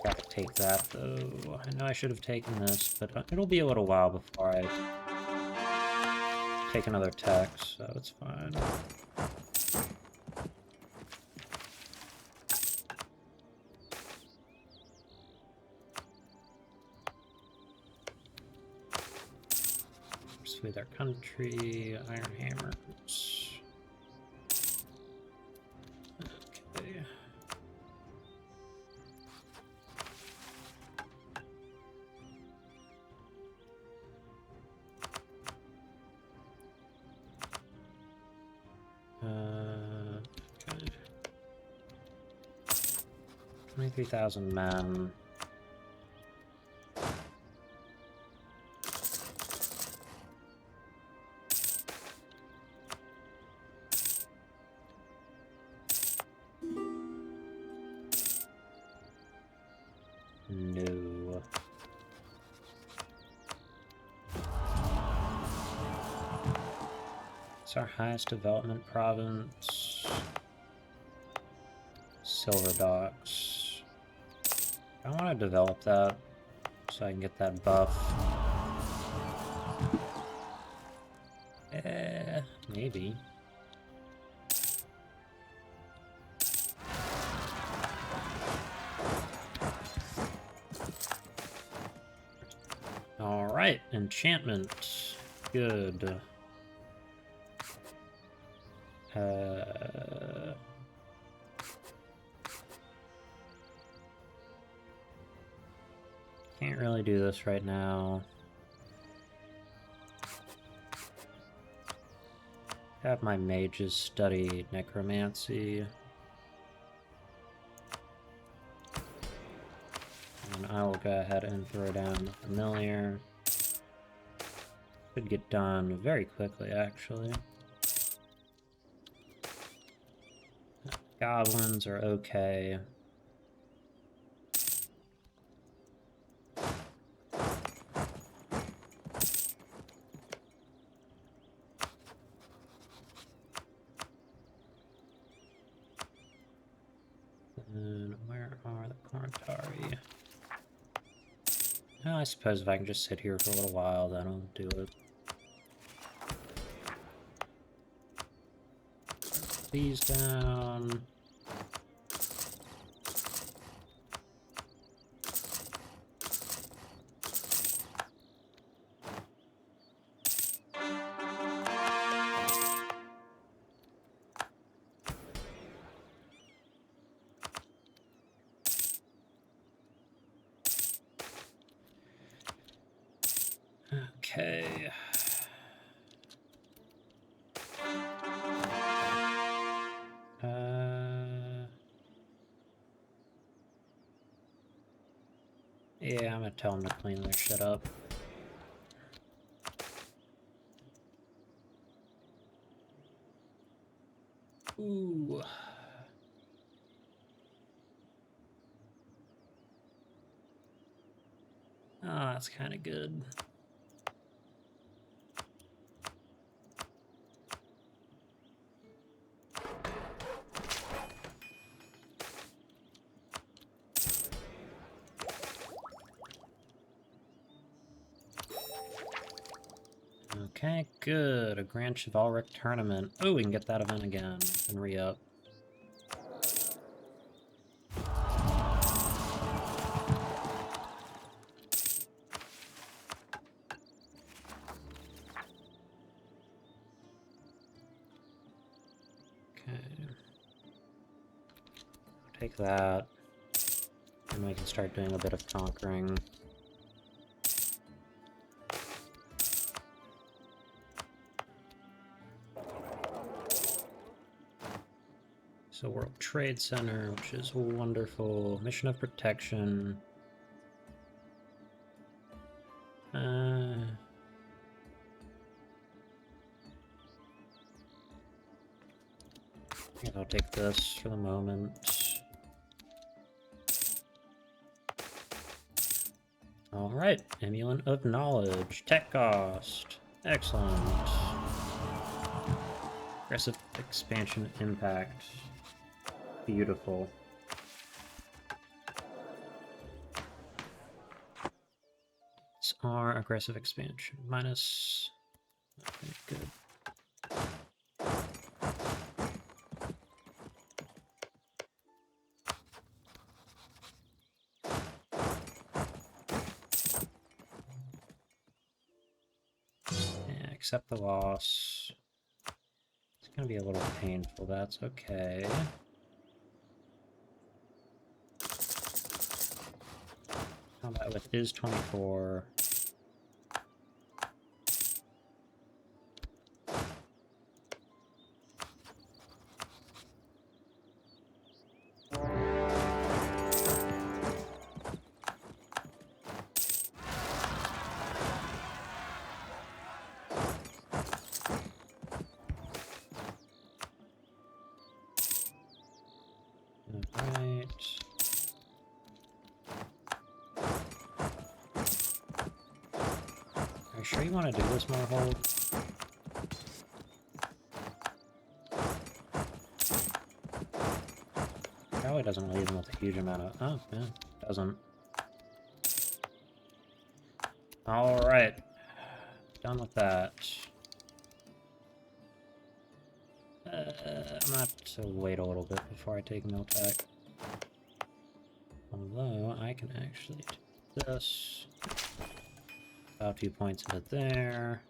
Gotta take that though. I know I should have taken this, but it'll be a little while before I take another tech, so it's fine. Persuade our country, Iron Hammers. Okay. Okay. 23,000 men. No. It's our highest development province. Silver Docks. I want to develop that so I can get that buff. Maybe. Alright, enchantment. Good. Can't really do this right now. Have my mages study necromancy. And I will go ahead and throw down the familiar. Could get done very quickly, actually. Goblins are okay. And where are the Korantari? Oh, I suppose if I can just sit here for a little while, then I'll do it. These down. Yeah, I'm gonna tell them to clean their shit up. Ooh. Ah, that's kind of good. Okay, good. A Grand Chivalric Tournament. Oh, we can get that event again and re-up. Okay. Take that. And we can start doing a bit of conquering. So World Trade Center, which is wonderful. Mission of Protection. Yeah, I'll take this for the moment. Alright, Emulant of Knowledge. Tech cost. Excellent. Aggressive expansion impact. Beautiful. It's our aggressive expansion. Minus... Okay, good. Yeah, accept the loss. It's gonna be a little painful, that's okay. Combat with is 24. Alright. Are you sure you want to do this more hold? Probably doesn't leave him with a huge amount of... Oh, yeah, doesn't. Alright. Done with that. I'm gonna have to wait a little bit before I take Miltech. Although, I can actually do this. About 2 points into there.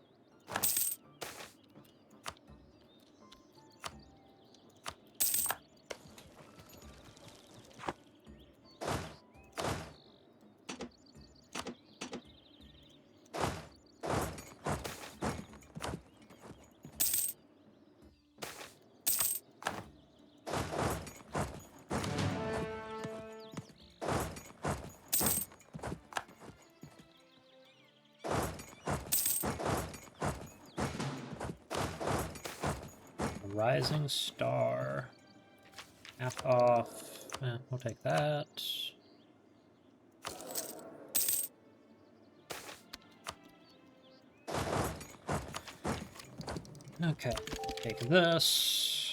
Rising Star. Half off. We'll take that. Okay, take this.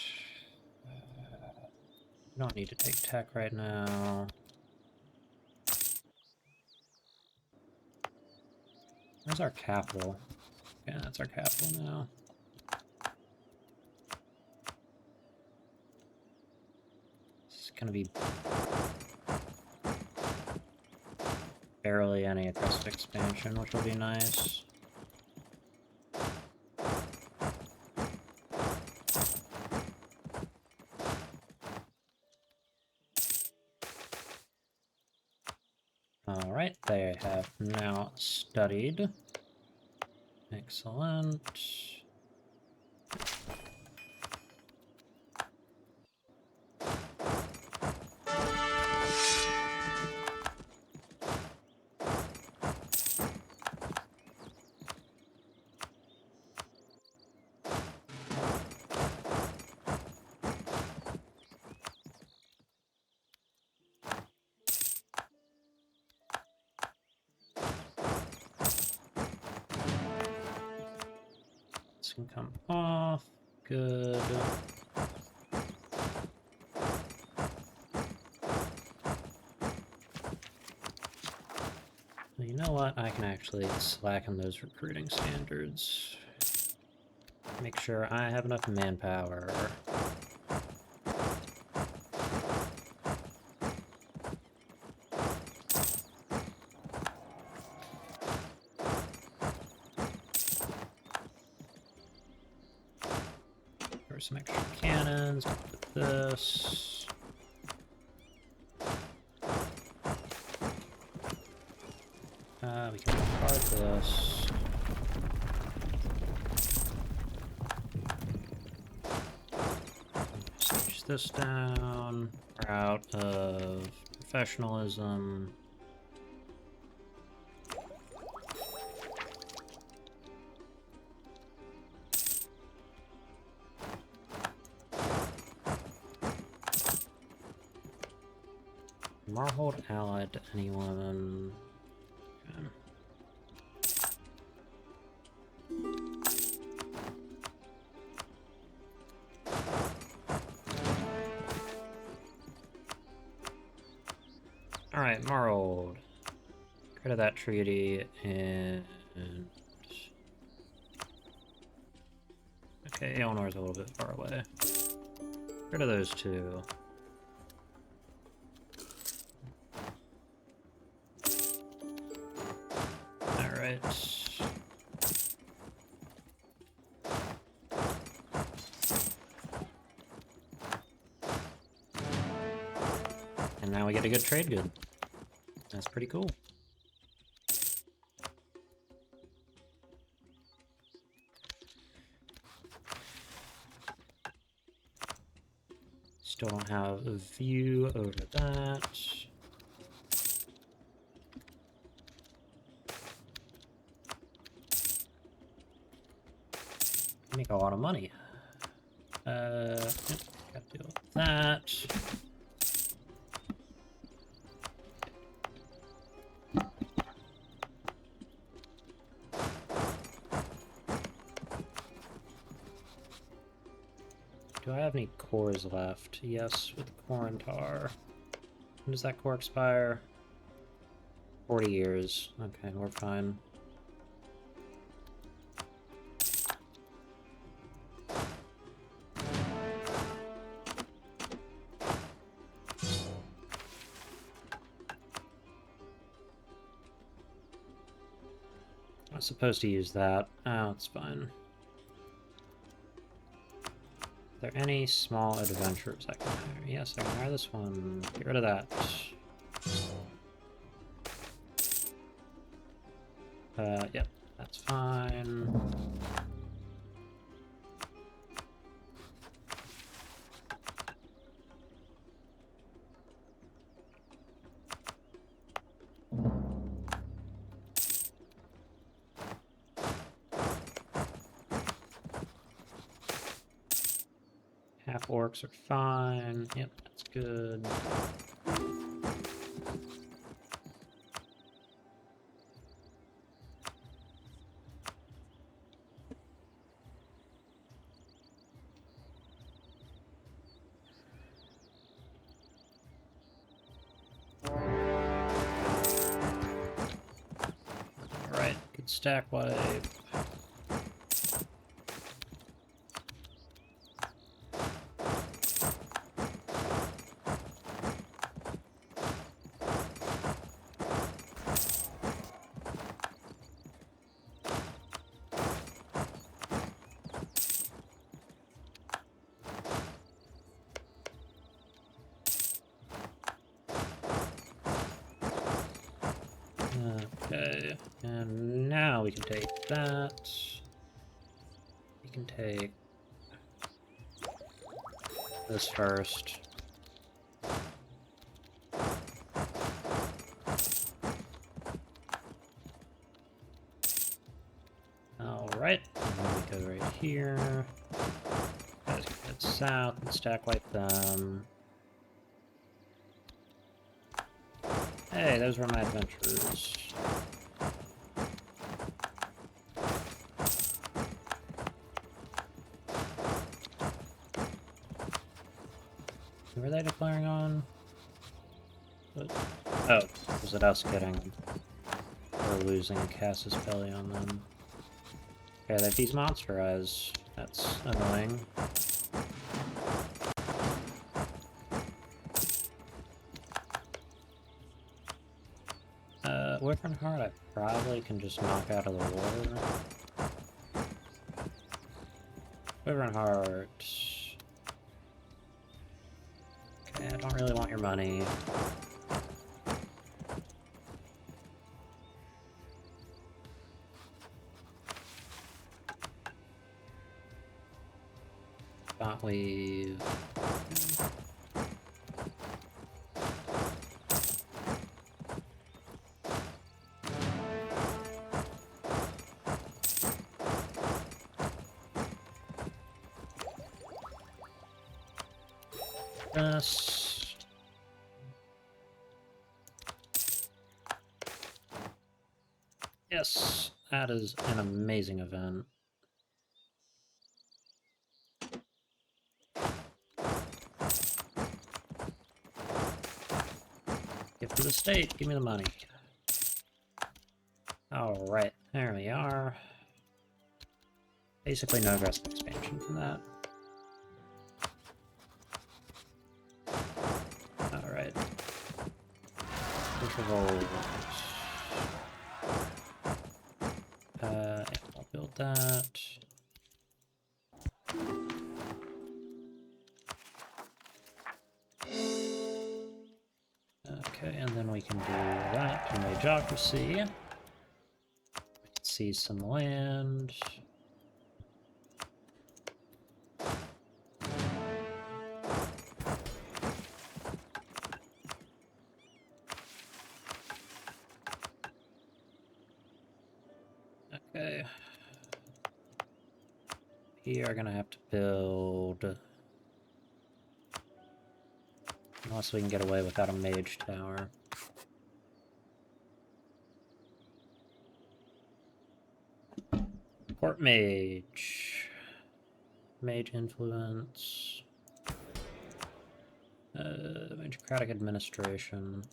Don't need to take tech right now. Where's our capital? Yeah, that's our capital now. It's gonna be barely any aggressive expansion, which will be nice. Alright, they have now studied. Excellent. This can come off. Good. You know what? I can actually slacken those recruiting standards. Make sure I have enough manpower. There's some extra cannons. Put this. We can card this. Switch this down. We're out of professionalism. Marhold allied to anyone. Okay. Alright, Marhold. Get rid of that treaty and... Okay, Eleanor's a little bit far away. Get rid of those two. Alright. And now we get a good trade good. That's pretty cool. Still don't have a view over that. Make a lot of money. Yep, gotta deal with that. Do I have any cores left? Yes, with Corintar. When does that core expire? 40 years. Okay, we're fine. I was supposed to use that. Oh, it's fine. Are there any small adventurers I can hire? Yes, I can hire this one. Get rid of that. Yep, that's fine. Half orcs are fine. Yep, that's good. Alright, good stack wipe. Okay, and now we can take that. We can take this first. Alright, and then we go right here. Guys can head south and stack wipe them. Hey, those were my adventures. Were they declaring on? What? Oh, was it us getting or losing a Casus Belli on them? Okay, they're demonsterized. That's annoying. Wyvern Heart I probably can just knock out of the water. Wyvern Heart. Okay, I don't really want your money. Thought we've... Yes. Yes, that is an amazing event. Give to the state, give me the money. Alright, there we are. Basically no aggressive expansion from that. Alright. Revolt. Yeah, I'll build that. Okay, and then we can do that to Magocracy. We can seize some land. Okay. We are gonna have to build... Unless we can get away without a mage tower. Court mage. Mage influence. Magocratic administration.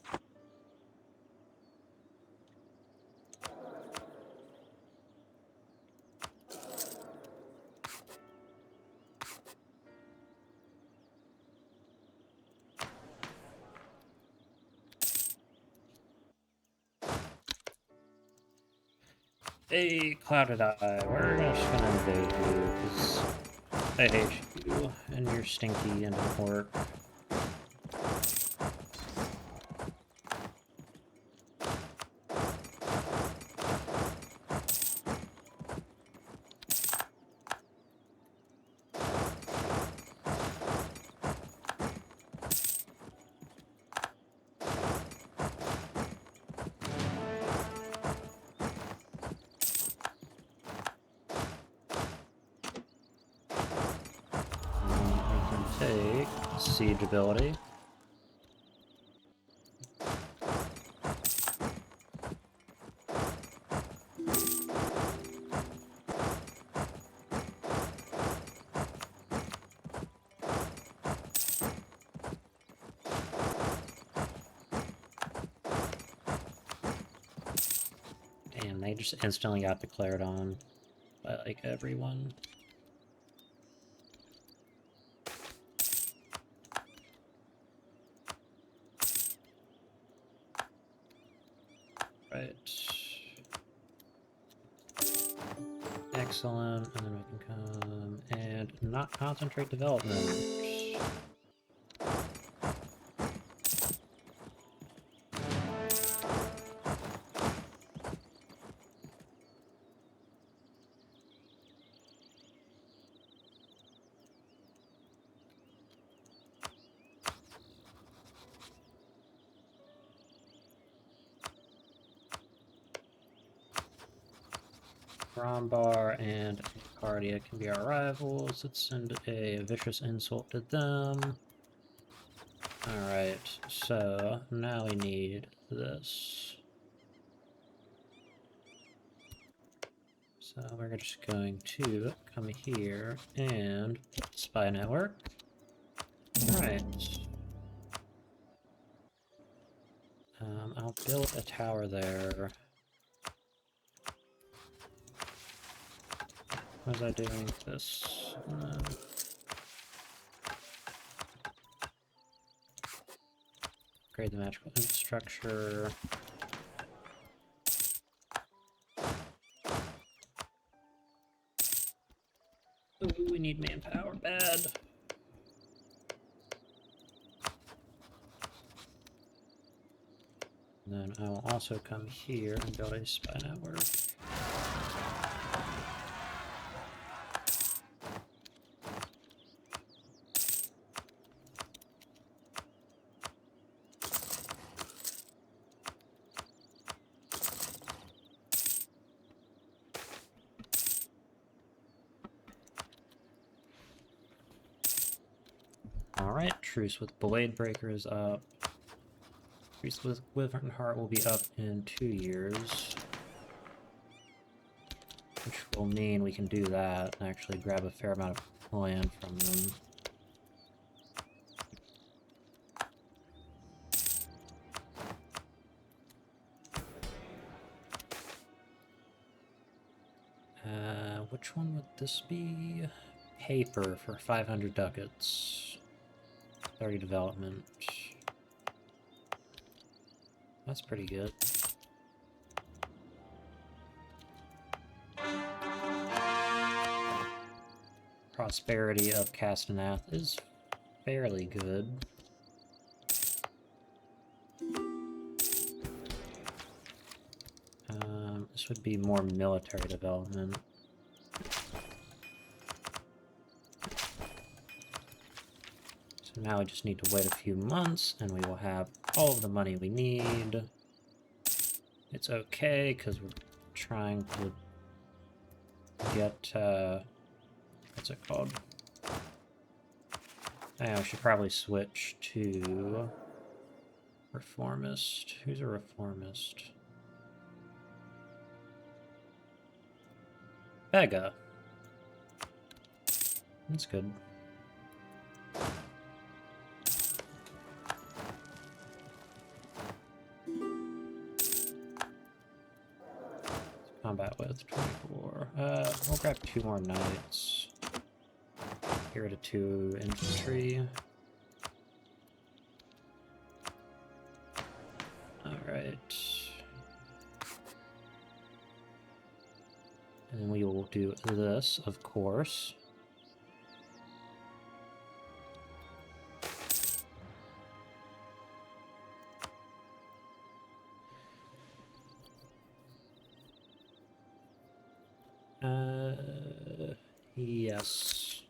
Hey, Clouded Eye, we're just gonna invade you, because I hate you, and you're stinky and don't work. Take siege ability. Damn, they just instantly got declared on by like everyone. Right. Excellent, and then we can come and not concentrate development. Rombar and Cardia can be our rivals. Let's send a vicious insult to them. Alright, so now we need this. So we're just going to come here and spy network. Alright. I'll build a tower there. What was I doing? This. Upgrade the magical infrastructure. Ooh, we need manpower bad. And then I will also come here and build a spy network. Alright, Truce with Blade Breaker is up. Truce with Wyvern Heart will be up in 2 years. Which will mean we can do that and actually grab a fair amount of land from them. Which one would this be? Paper for 500 ducats. 30 development. That's pretty good. Prosperity of Castenath is fairly good. This would be more military development. So now we just need to wait a few months and we will have all of the money we need. It's okay because we're trying to get, what's it called? I should probably switch to Reformist. Who's a Reformist? Vega. That's good. Combat with 24. We'll grab 2 more knights. Get rid of 2 infantry. Alright. And we will do this, of course. Yes.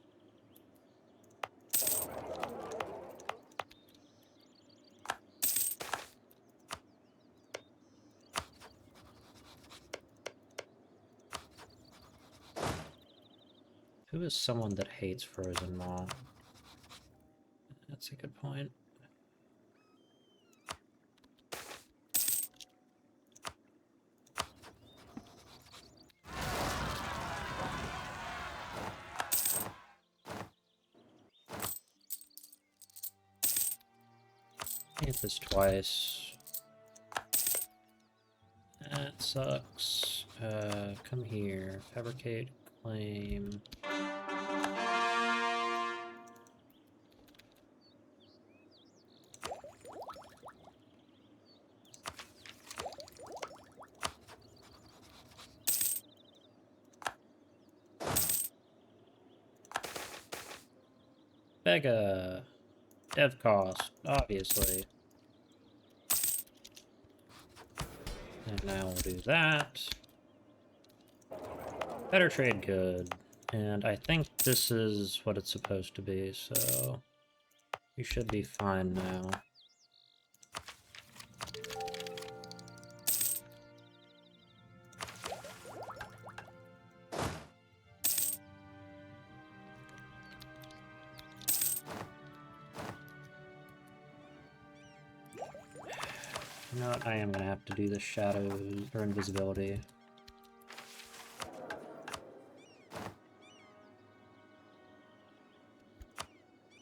Who is someone that hates Frozen Maw? That's a good point. Hit this twice. That sucks. Come here. Fabricate, claim. Vega. Dev cost, obviously. And now we'll do that. Better trade good. And I think this is what it's supposed to be, so we should be fine now. You know what? I am gonna have to do the shadows or invisibility.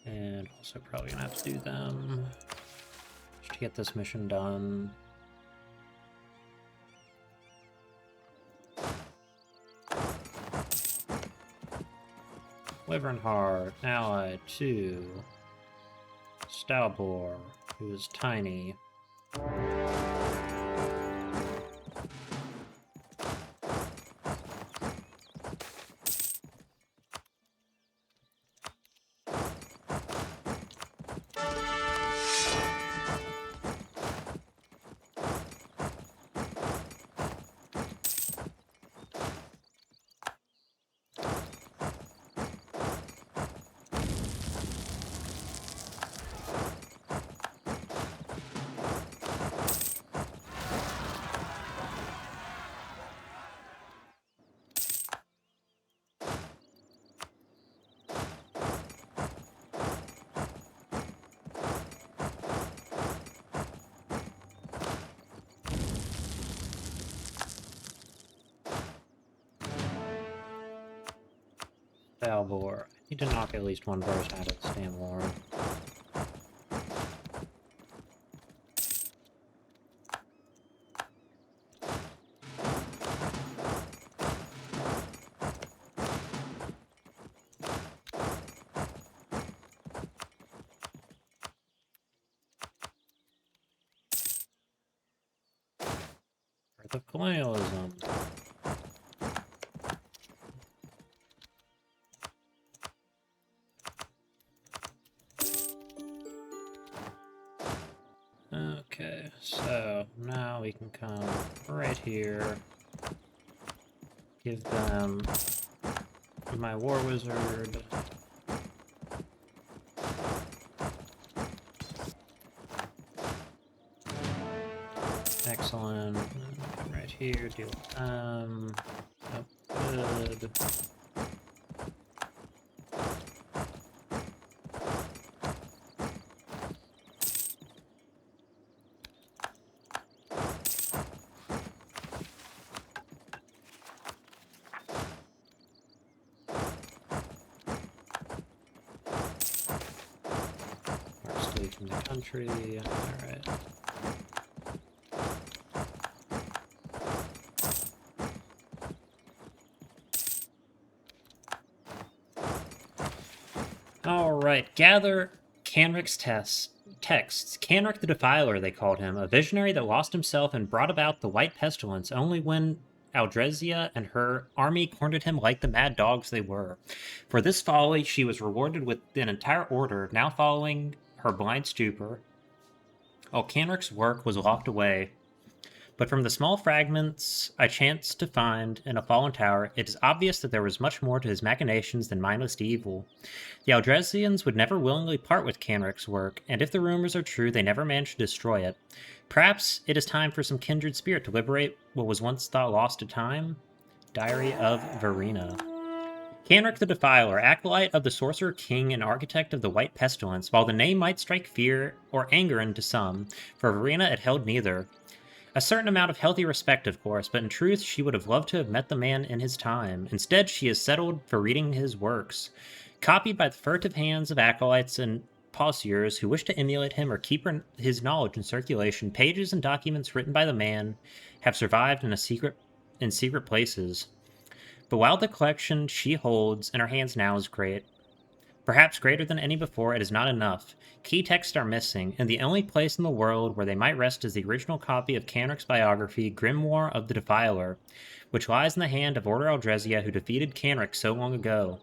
And also probably gonna have to do them just to get this mission done. Wyvernheart, allied to Stalbor, who is tiny. Stalbor. I need to knock at least one version out of this damn war. Birth of colonialism. Okay, so now we can come right here, give them my war wizard. Excellent. Right here, deal with them. Oh, good. Esthil from the country. Alright. Alright, gather Canric's texts. Canric the Defiler, they called him, a visionary that lost himself and brought about the White Pestilence only when Aldresia and her army cornered him like the mad dogs they were. For this folly, she was rewarded with an entire order, now following her blind stupor. All Canric's work was locked away, but from the small fragments I chanced to find in a fallen tower, it is obvious that there was much more to his machinations than mindless evil. The Aldresians would never willingly part with Canric's work, and if the rumors are true, they never managed to destroy it. Perhaps it is time for some kindred spirit to liberate what was once thought lost to time? Diary of Verena. Canric the Defiler, acolyte of the Sorcerer King and architect of the White Pestilence, while the name might strike fear or anger into some, for Verena it held neither. A certain amount of healthy respect, of course, but in truth she would have loved to have met the man in his time. Instead, she is settled for reading his works, copied by the furtive hands of acolytes and poseurs who wish to emulate him or keep his knowledge in circulation. Pages and documents written by the man have survived in secret places. But while the collection she holds in her hands now is great, perhaps greater than any before, it is not enough. Key texts are missing, and the only place in the world where they might rest is the original copy of Canric's biography, Grimoire of the Defiler, which lies in the hand of Order Aldresia, who defeated Canric so long ago.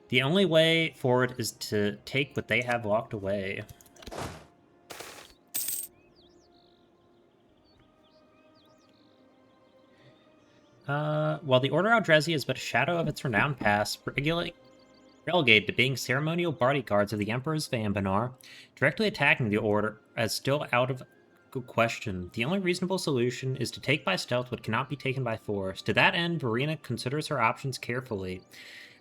The only way forward is to take what they have locked away. While the Order Aldresia is but a shadow of its renowned past, relegated to being ceremonial bodyguards of the Emperors of Anbennar, directly attacking the Order as still out of question. The only reasonable solution is to take by stealth what cannot be taken by force. To that end, Verena considers her options carefully.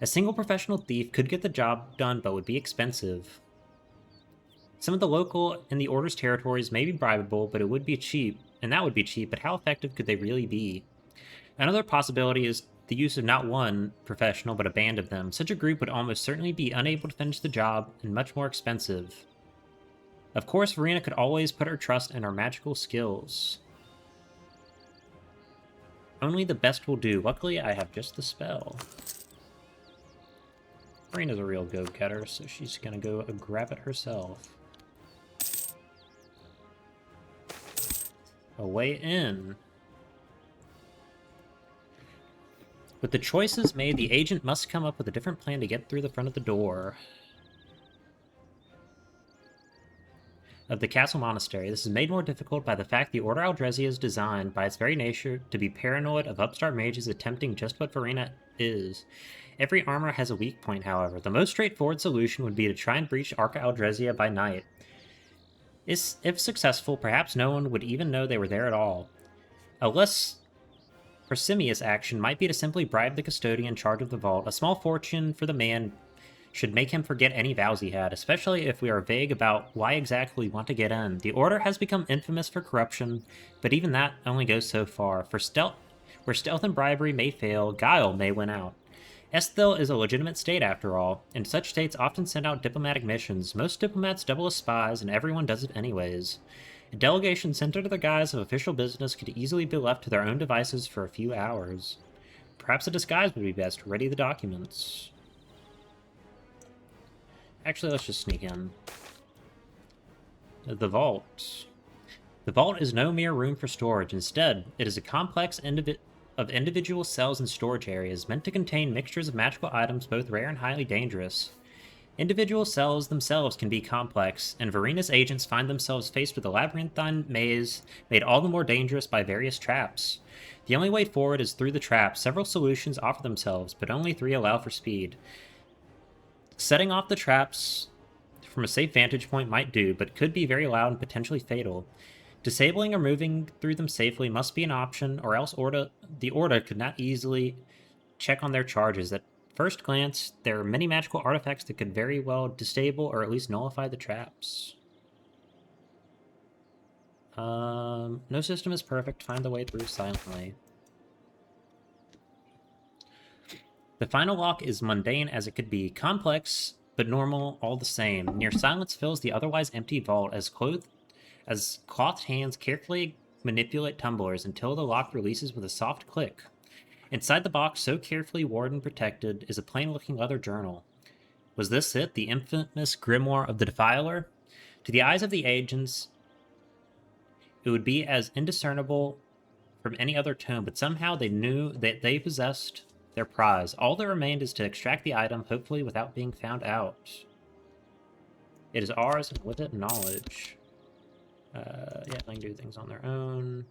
A single professional thief could get the job done, but would be expensive. Some of the local in the Order's territories may be bribable, but it would be cheap, and that would be cheap, but how effective could they really be? Another possibility is the use of not one professional, but a band of them. Such a group would almost certainly be unable to finish the job and much more expensive. Of course, Verena could always put her trust in her magical skills. Only the best will do. Luckily, I have just the spell. Marina's a real go-getter, so she's gonna go grab it herself. A way in. With the choices made, the agent must come up with a different plan to get through the front of the door of the castle monastery. This is made more difficult by the fact the Order Aldrezi is designed, by its very nature, to be paranoid of upstart mages attempting just what Verena is. Every armor has a weak point, however. The most straightforward solution would be to try and breach Arca Aldrezia by night. If successful, perhaps no one would even know they were there at all. A less parsimonious action might be to simply bribe the custodian in charge of the vault. A small fortune for the man should make him forget any vows he had, especially if we are vague about why exactly we want to get in. The Order has become infamous for corruption, but even that only goes so far. Where stealth and bribery may fail, guile may win out. Esthil is a legitimate state, after all, and such states often send out diplomatic missions. Most diplomats double as spies, and everyone does it anyways. A delegation sent under the guise of official business could easily be left to their own devices for a few hours. Perhaps a disguise would be best. Ready the documents. Actually, let's just sneak in. The vault. The vault is no mere room for storage. Instead, it is a complex of individual cells and storage areas meant to contain mixtures of magical items both rare and highly dangerous. Individual cells themselves can be complex, and Verena's agents find themselves faced with a labyrinthine maze made all the more dangerous by various traps. The only way forward is through the traps. Several solutions offer themselves, but only 3 allow for speed. Setting off the traps from a safe vantage point might do, but could be very loud and potentially fatal. Disabling or moving through them safely must be an option, or else the Order could not easily check on their charges. At first glance, there are many magical artifacts that could very well disable or at least nullify the traps. No system is perfect. Find the way through silently. The final lock is mundane as it could be, complex but normal all the same. Near silence fills the otherwise empty vault as clothed hands carefully manipulate tumblers until the lock releases with a soft click. Inside the box, so carefully warded and protected, is a plain-looking leather journal. Was this it, the infamous grimoire of the Defiler? To the eyes of the agents, it would be as indiscernible from any other tome, but somehow they knew that they possessed their prize. All that remained is to extract the item, hopefully without being found out. It is ours, and with it, knowledge. Yeah, they can do things on their own.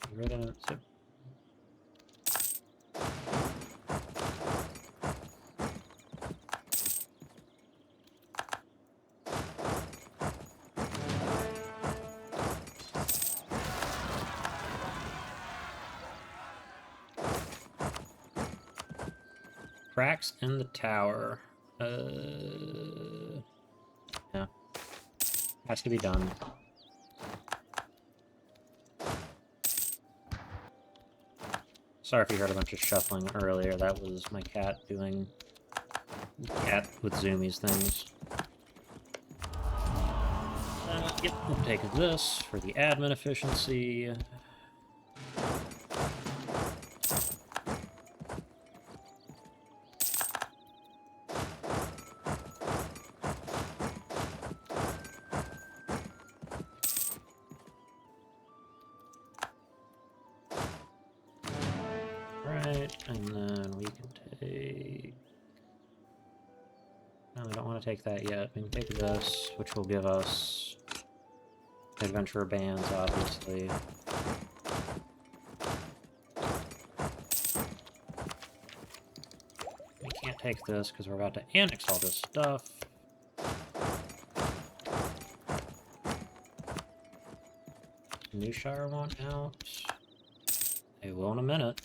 Get rid of it. So. Cracks in the tower. Yeah. Has to be done. Sorry if you heard a bunch of shuffling earlier. That was my cat doing cat with zoomies things. Yep, we'll take this for the admin efficiency. And then we can take... No, we don't want to take that yet. We can take this, which will give us adventurer bands, obviously. We can't take this because we're about to annex all this stuff. Newshire want out. They will in a minute.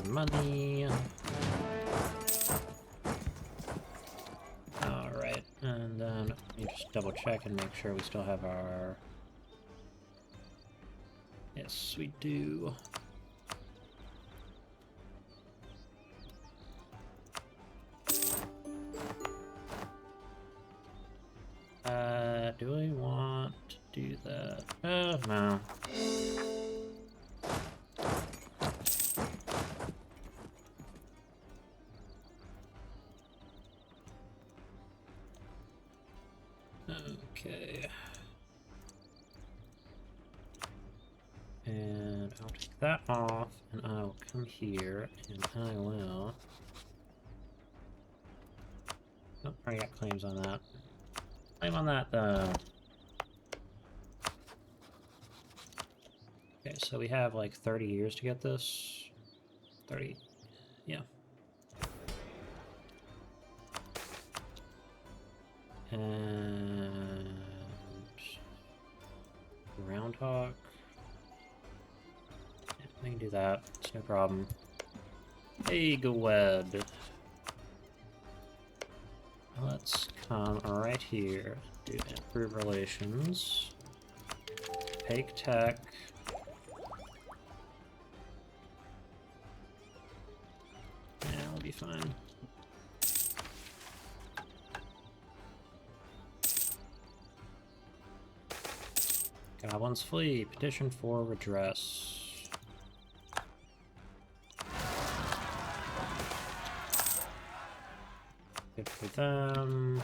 Money. Oh, Just double check and make sure we still have our... Yes, we do. Do I want to do that? No. Okay. And I'll take that off, and I'll come here, and I will... Oh, already got claims on that. Claim on that, though. Okay, so we have like 30 years to get this. 30, yeah. And... Groundhog. Yeah, we can do that. It's no problem. Hey, go web. Let's come right here. Do improve relations. Take tech. Yeah, we'll be fine. Goblins flee. Petition for redress. Good for them.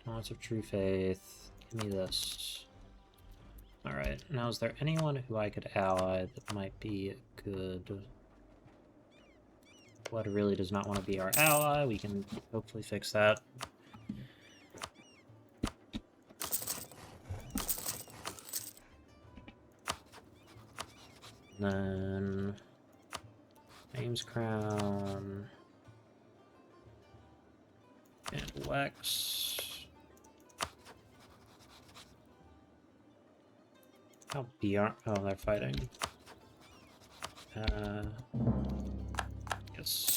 Lots of true faith. Give me this. Alright, now is there anyone who I could ally that might be good? Blood really does not want to be our ally. We can hopefully fix that. And then... James Crown... And Lex. How beyond? Oh, they're fighting. Yes.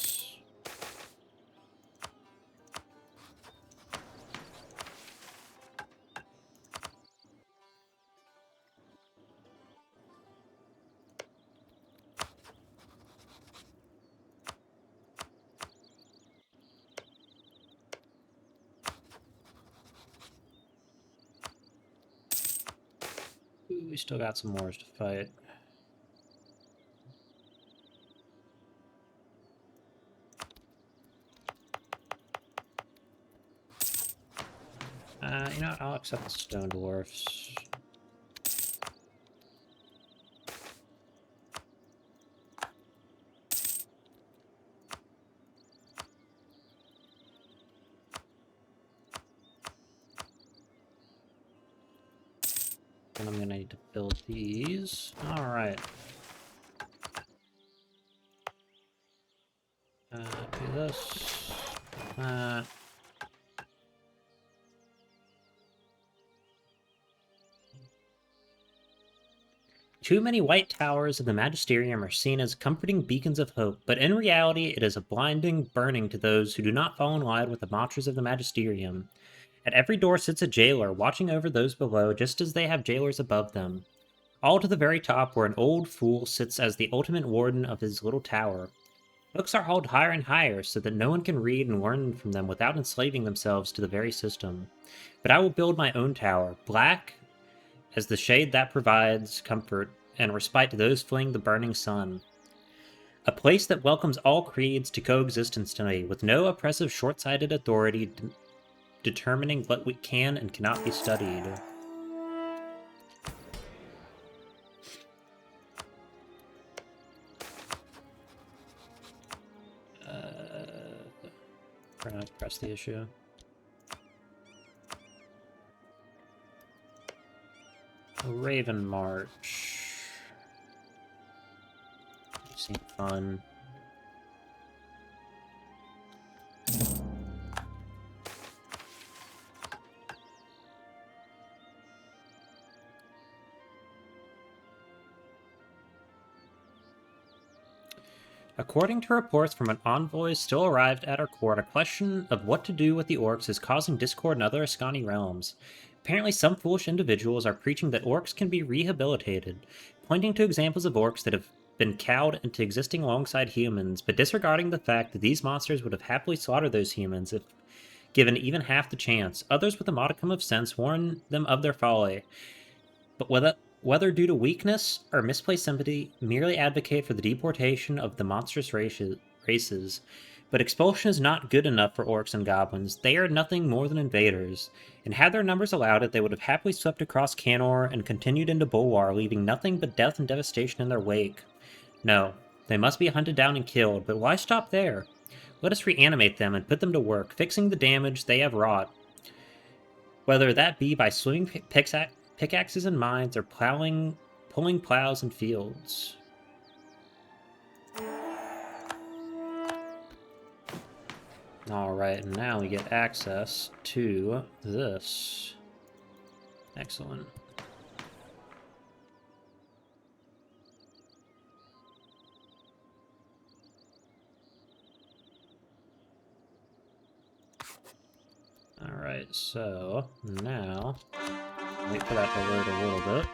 Ooh, we still got some wars to fight. You know what? I'll accept the stone dwarfs. And I'm gonna need to build these. Alright. Do this. Too many white towers of the Magisterium are seen as comforting beacons of hope, but in reality it is a blinding burning to those who do not fall in line with the mantras of the Magisterium. At every door sits a jailer, watching over those below just as they have jailers above them. All to the very top where an old fool sits as the ultimate warden of his little tower. Books are hauled higher and higher so that no one can read and learn from them without enslaving themselves to the very system. But I will build my own tower, black as the shade that provides comfort and respite to those fleeing the burning sun. A place that welcomes all creeds to coexist instantly, with no oppressive short-sighted authority determining what we can and cannot be studied. We're gonna press the issue. Raven March. Seem fun. According to reports from an envoy still arrived at our court, a question of what to do with the orcs is causing discord in other Ascani realms. Apparently, some foolish individuals are preaching that orcs can be rehabilitated, pointing to examples of orcs that have been cowed into existing alongside humans, but disregarding the fact that these monsters would have happily slaughtered those humans if given even half the chance. Others with a modicum of sense warn them of their folly, but whether due to weakness or misplaced sympathy, merely advocate for the deportation of the monstrous races. But expulsion is not good enough for orcs and goblins. They are nothing more than invaders, and had their numbers allowed it, they would have happily swept across Canor and continued into Bulwar, leaving nothing but death and devastation in their wake. No, they must be hunted down and killed, but why stop there? Let us reanimate them and put them to work, fixing the damage they have wrought. Whether that be by swinging pickaxes in mines or pulling plows in fields. Alright, now we get access to this. Excellent. Alright, so now wait for that to load a little bit.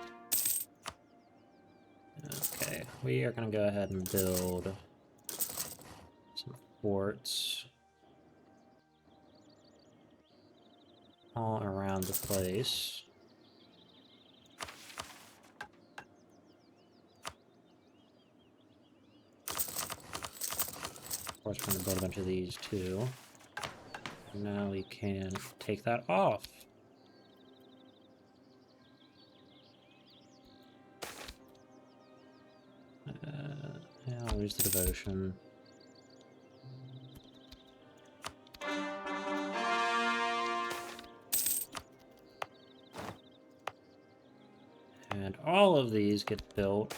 Okay, we are going to go ahead and build some forts all around the place. Of course, we're going to build a bunch of these too. Now we can take that off. Yeah, I'll lose the devotion. And all of these get built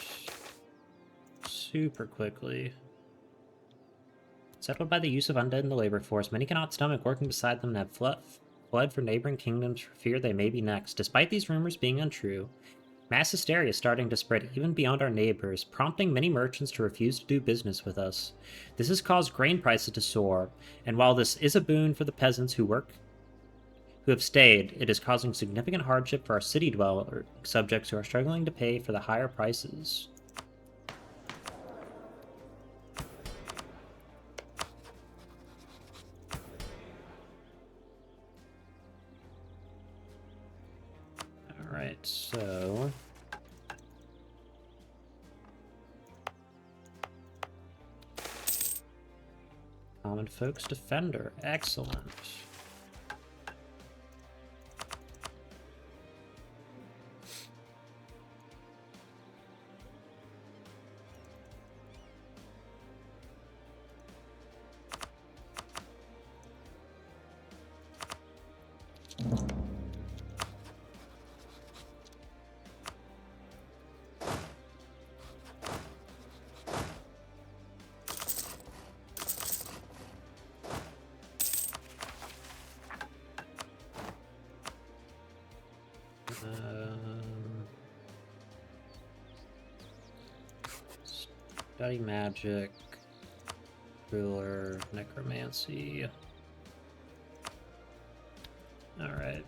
super quickly. Settled by the use of undead in the labor force, many cannot stomach working beside them and have fled for neighboring kingdoms for fear they may be next. Despite these rumors being untrue, mass hysteria is starting to spread even beyond our neighbors, prompting many merchants to refuse to do business with us. This has caused grain prices to soar, and while this is a boon for the peasants who have stayed, it is causing significant hardship for our city dweller subjects who are struggling to pay for the higher prices. Alright, so Common Folks Defender. Excellent. Study magic, ruler, necromancy. Alright.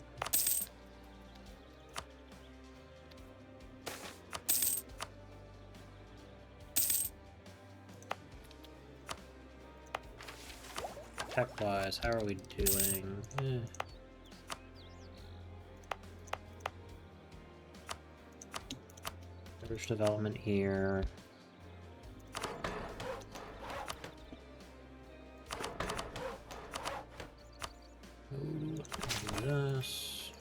Tech-wise, how are we doing? Research development here. Ooh, this.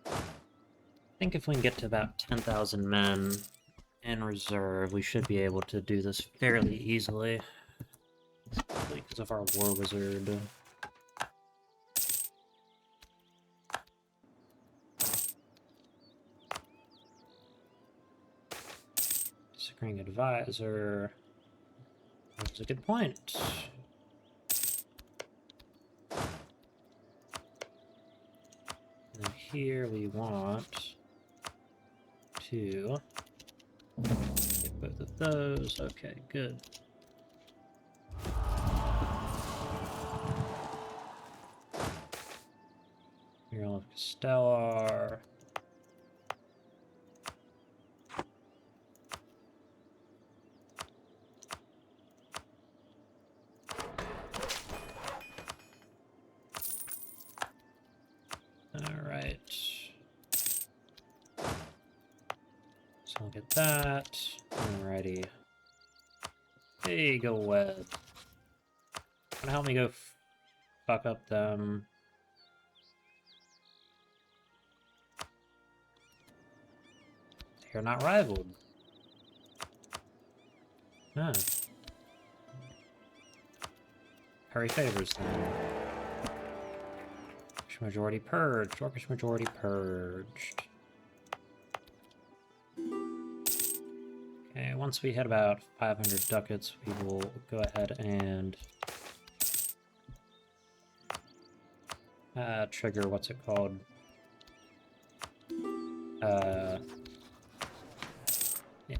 I think if we can get to about 10,000 men in reserve, we should be able to do this fairly easily. Especially because of our war wizard. Screen advisor. That's a good point. And here we want to get both of those. Okay, good. Mural of Castellar. Alright. So I'll get that. Alrighty. Hey, go web. Wanna help me go fuck up them? They're not rivaled. Huh. Hurry favors then. Orcish majority purged. Orcish majority purged. Okay, once we hit about 500 ducats, we will go ahead and trigger, what's it called? Yeah,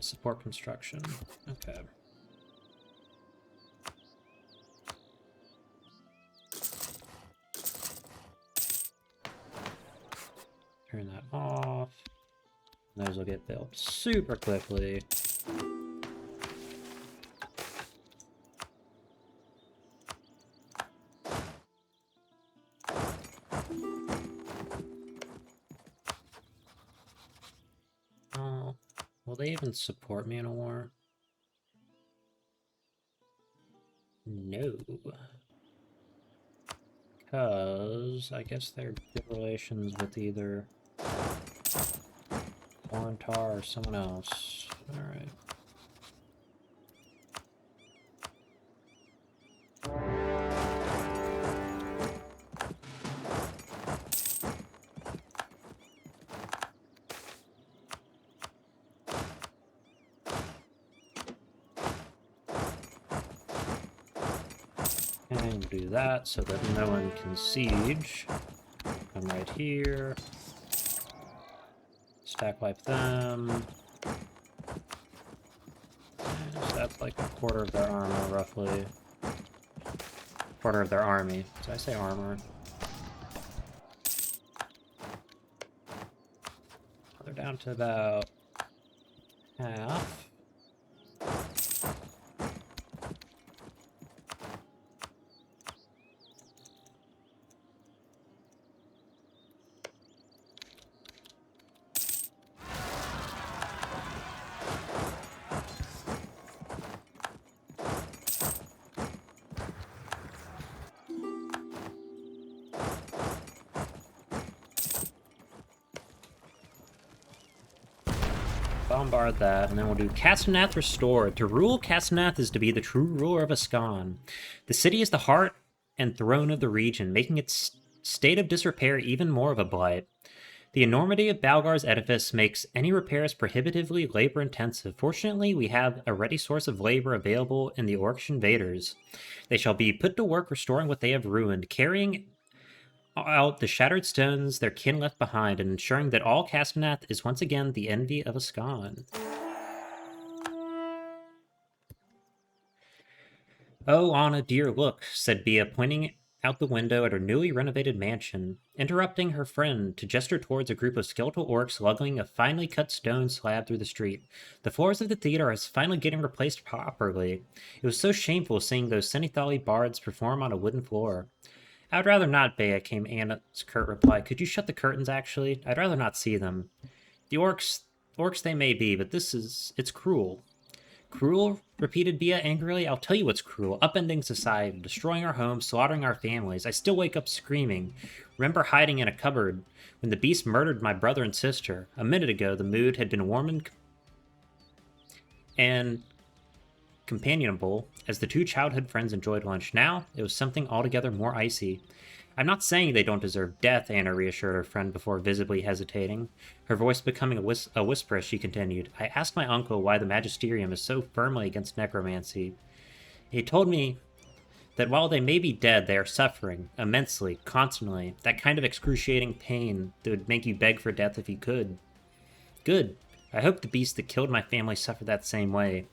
support construction. Okay. Turn that off. Those will get built super quickly. Oh, will they even support me in a war? No. Because I guess they're good relations with either Orantar or someone else. Alright. And we'll do that so that no one can siege. I'm right here. Stack wipe them. And so that's like a quarter of their armor, roughly. Quarter of their army. Did I say armor? They're down to about half. Bombard that, and then we'll do Castenath Restored. To rule Castenath is to be the true ruler of Ascan. The city is the heart and throne of the region, making its state of disrepair even more of a blight. The enormity of Balgar's edifice makes any repairs prohibitively labor-intensive. Fortunately, we have a ready source of labor available in the Orcish invaders. They shall be put to work restoring what they have ruined, carrying out the shattered stones their kin left behind, and ensuring that all Castenath is once again the envy of Ascan. Oh, Anna, dear, look, said Bia, pointing out the window at her newly renovated mansion, interrupting her friend to gesture towards a group of skeletal orcs lugging a finely cut stone slab through the street. The floors of the theater are finally getting replaced properly. It was so shameful seeing those Senithali bards perform on a wooden floor. I'd rather not, Bea, came Anna's curt reply. Could you shut the curtains, actually? I'd rather not see them. The orcs they may be, but it's cruel. Cruel? Repeated Bea angrily. I'll tell you what's cruel. Upending society, destroying our homes, slaughtering our families. I still wake up screaming. Remember hiding in a cupboard when the beast murdered my brother and sister. A minute ago, the mood had been warm and companionable as the two childhood friends enjoyed lunch. Now, it was something altogether more icy. I'm not saying they don't deserve death, Anna reassured her friend before visibly hesitating. Her voice becoming a whisper as she continued. I asked my uncle why the magisterium is so firmly against necromancy. He told me that while they may be dead, they are suffering immensely, constantly. That kind of excruciating pain that would make you beg for death if you could. Good. I hope the beast that killed my family suffered that same way.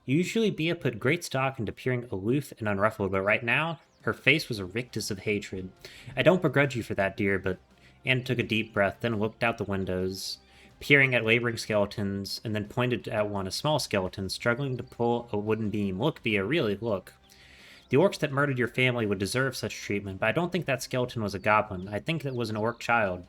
Usually Bia put great stock into appearing aloof and unruffled, but right now, her face was a rictus of hatred. I don't begrudge you for that, dear, but Anne took a deep breath, then looked out the windows, peering at laboring skeletons, and then pointed at one, a small skeleton, struggling to pull a wooden beam. Look, Bia, really, look. The orcs that murdered your family would deserve such treatment, but I don't think that skeleton was a goblin. I think it was an orc child.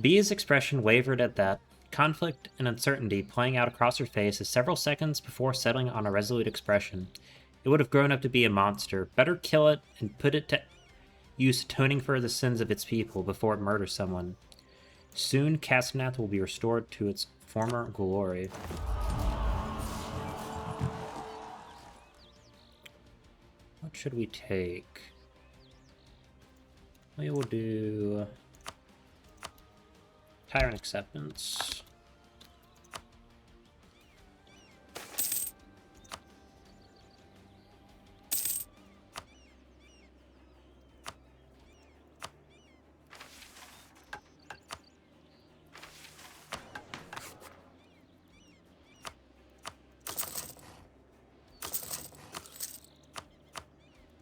Bia's expression wavered at that, conflict and uncertainty playing out across her face as several seconds before settling on a resolute expression. It would have grown up to be a monster. Better kill it and put it to use atoning for the sins of its people before it murders someone. Soon, Castenath will be restored to its former glory. What should we take? We will do Tyrant Acceptance.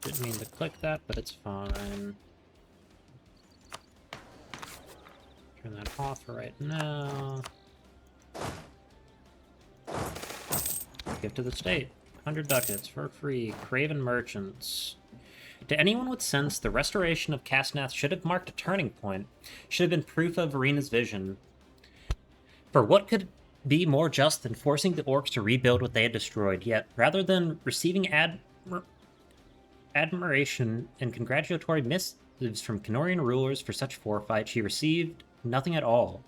Didn't mean to click that, but it's fine. Turn that off for right now. Give to the state. 100 ducats for free. Craven merchants. To anyone with sense, the restoration of Castenath should have marked a turning point. Should have been proof of Verena's vision. For what could be more just than forcing the orcs to rebuild what they had destroyed? Yet, rather than receiving admiration and congratulatory missives from Kenorian rulers for such foresight, she received nothing at all.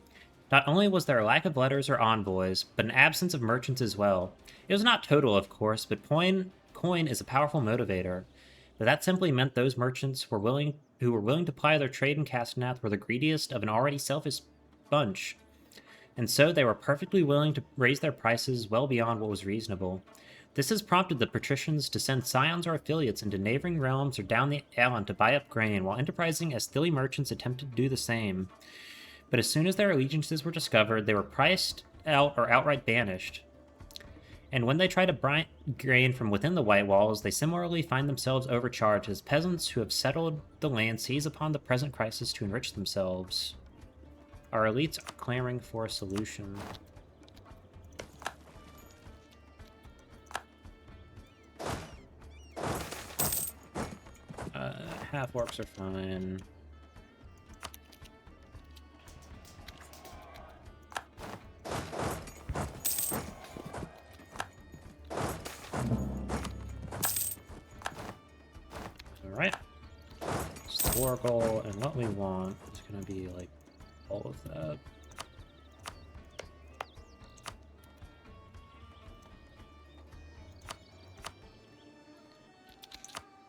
Not only was there a lack of letters or envoys, but an absence of merchants as well. It was not total, of course, but coin is a powerful motivator. But that simply meant those merchants who were willing to ply their trade in Castenath were the greediest of an already selfish bunch. And so they were perfectly willing to raise their prices well beyond what was reasonable. This has prompted the patricians to send scions or affiliates into neighboring realms or down the Allen to buy up grain, while enterprising Esthil merchants attempted to do the same. But as soon as their allegiances were discovered, they were priced out or outright banished. And when they try to buy grain from within the White Walls, they similarly find themselves overcharged as peasants who have settled the land seize upon the present crisis to enrich themselves. Our elites are clamoring for a solution. Half-orcs are fine. Alright. It's the Oracle, and what we want is going to be, like, all of that.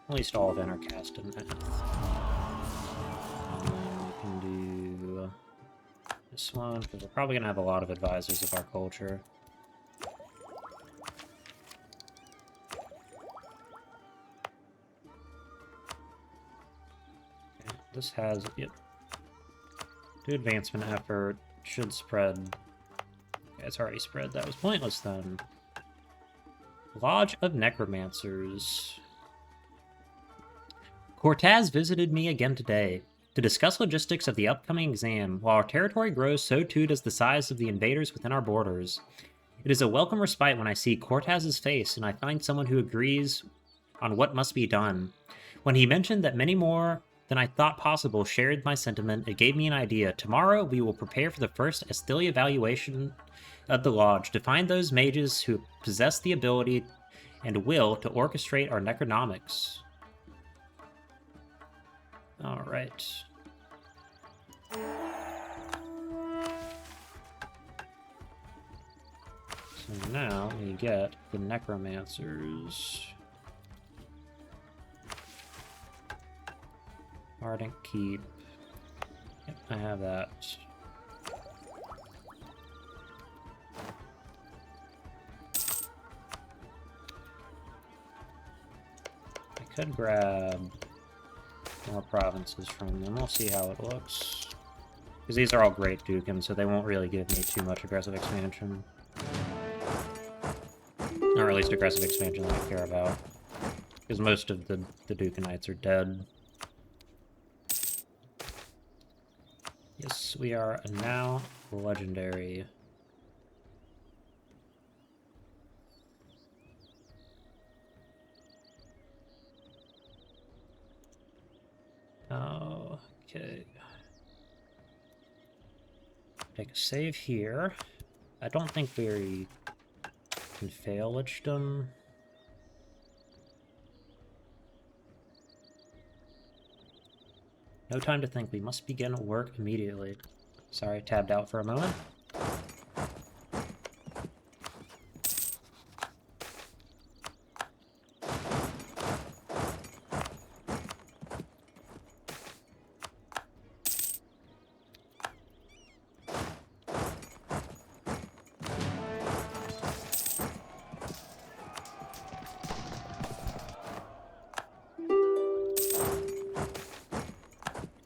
At least all of them are cast in math. And then we can do this one, because we're probably going to have a lot of advisors of our culture. Okay, this has, yep. Do advancement effort, should spread. Okay, it's already spread, that was pointless then. Lodge of Necromancers. Cortaz visited me again today to discuss logistics of the upcoming exam. While our territory grows, so too does the size of the invaders within our borders. It is a welcome respite when I see Cortaz's face and I find someone who agrees on what must be done. When he mentioned that many more than I thought possible shared my sentiment, it gave me an idea. Tomorrow we will prepare for the first Esthil evaluation of the Lodge to find those mages who possess the ability and will to orchestrate our necronomics. Alright. So now we get the necromancers. Ardent Keep. Yep, I have that. I could grab more provinces from them. We'll see how it looks. Because these are all Great Dukedom, so they won't really give me too much aggressive expansion. Or at least aggressive expansion that I care about. Because most of the Dukedamites are dead. Yes, we are now legendary. Okay. Take a save here. I don't think we can fail Lichdom. No time to think. We must begin work immediately. Sorry, tabbed out for a moment.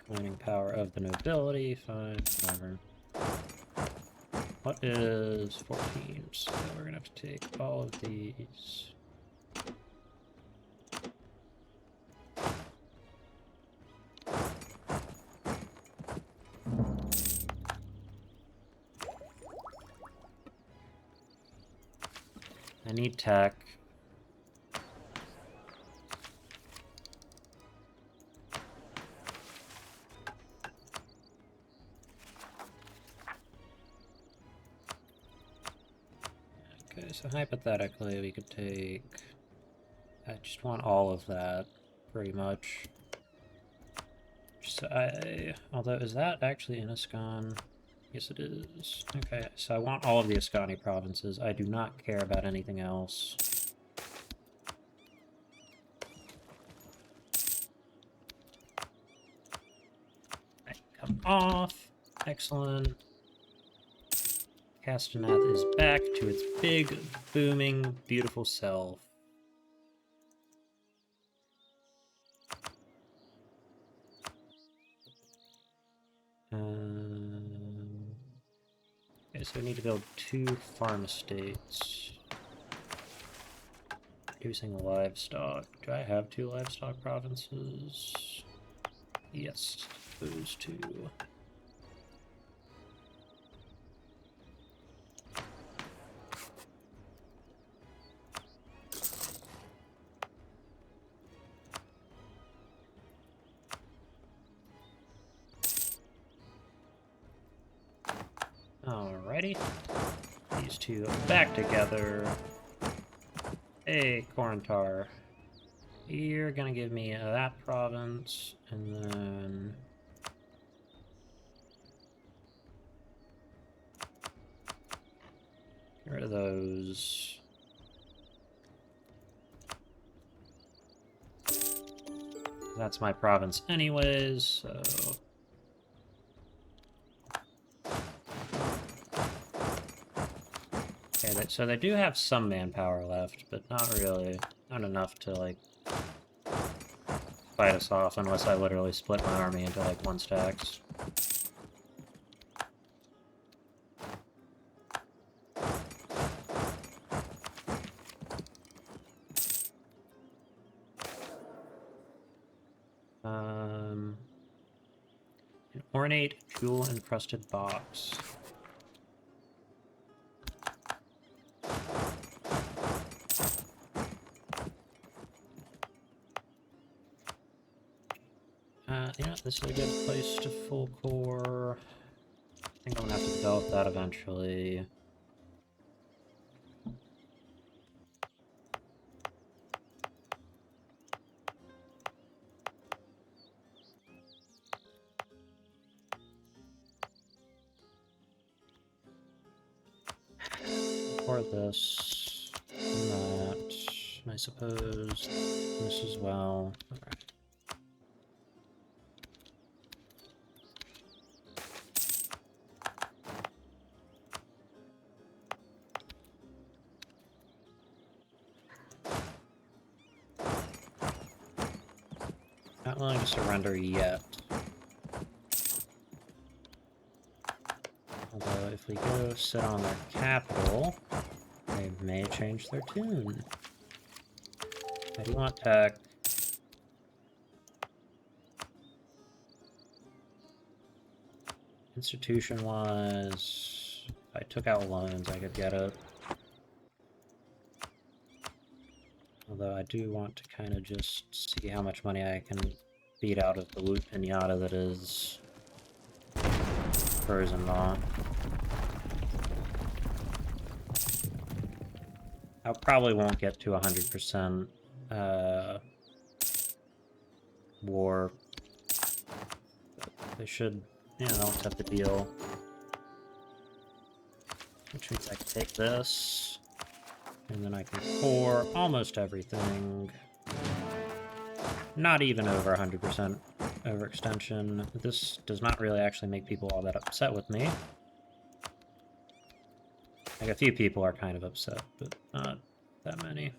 Declining power of the nobility. Fine, whatever. What is 14? So we're gonna have to take all of these. I need tech. Okay, so hypothetically we could take... I just want all of that, pretty much. So although, is that actually in Ascan? Yes, it is. Okay, so I want all of the Ascani provinces. I do not care about anything else. Right, come off. Excellent. Castenath is back to its big, booming, beautiful self. Okay, so we need to build 2 farm estates. Producing livestock. Do I have 2 livestock provinces? Yes, those 2. Alrighty. These 2 back together. Hey, Corintar. You're gonna give me that province, and then... get rid of those. That's my province anyways, so... Okay, so they do have some manpower left, but not really. Not enough to, like, fight us off unless I literally split my army into, like, 1 stacks. An ornate jewel-encrusted box. Yeah, this is a good place to full core. I think I'm gonna have to develop that eventually. For this, and that, and I suppose this as well. Alright. Not willing to surrender yet. Although if we go sit on their capital, they may change their tune. I do want tech. Institution-wise, if I took out loans, I could get it. Although I do want to kind of just see how much money I can beat out of the loot pinata that is Frozenbach. I probably won't get to 100% war. They should, yeah, they'll accept the deal. Which means I can take this, and then I can pour almost everything. Not even over 100% overextension. This does not really actually make people all that upset with me. Like, a few people are kind of upset, but not that many.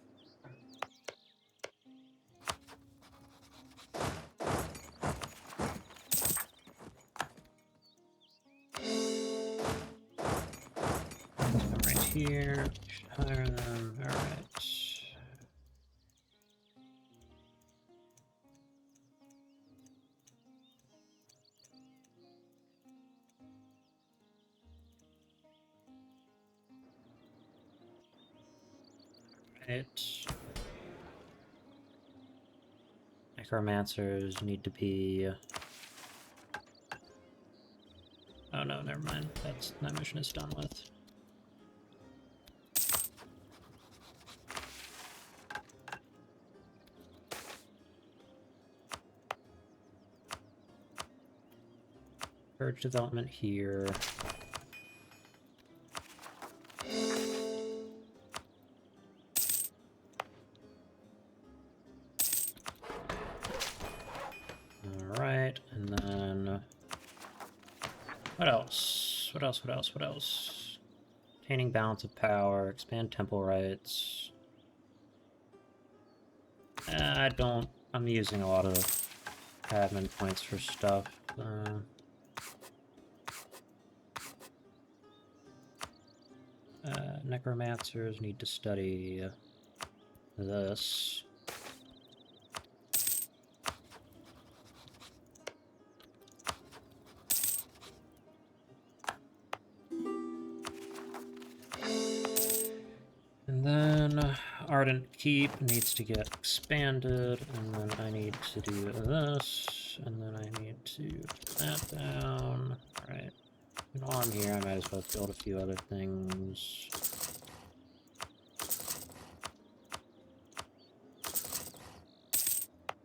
Right here, should hire them. All right. Right. Necromancers need to be... Oh no, never mind. That mission is done with. Purge development here. Alright, and then... What else? What else? What else? What else? Obtaining balance of power, expand temple rights. I don't... I'm using a lot of admin points for stuff. Necromancers need to study this. And then Ardent Keep needs to get expanded, and then I need to do this, and then I need to put that down. Alright. And while I'm here, I might as well build a few other things.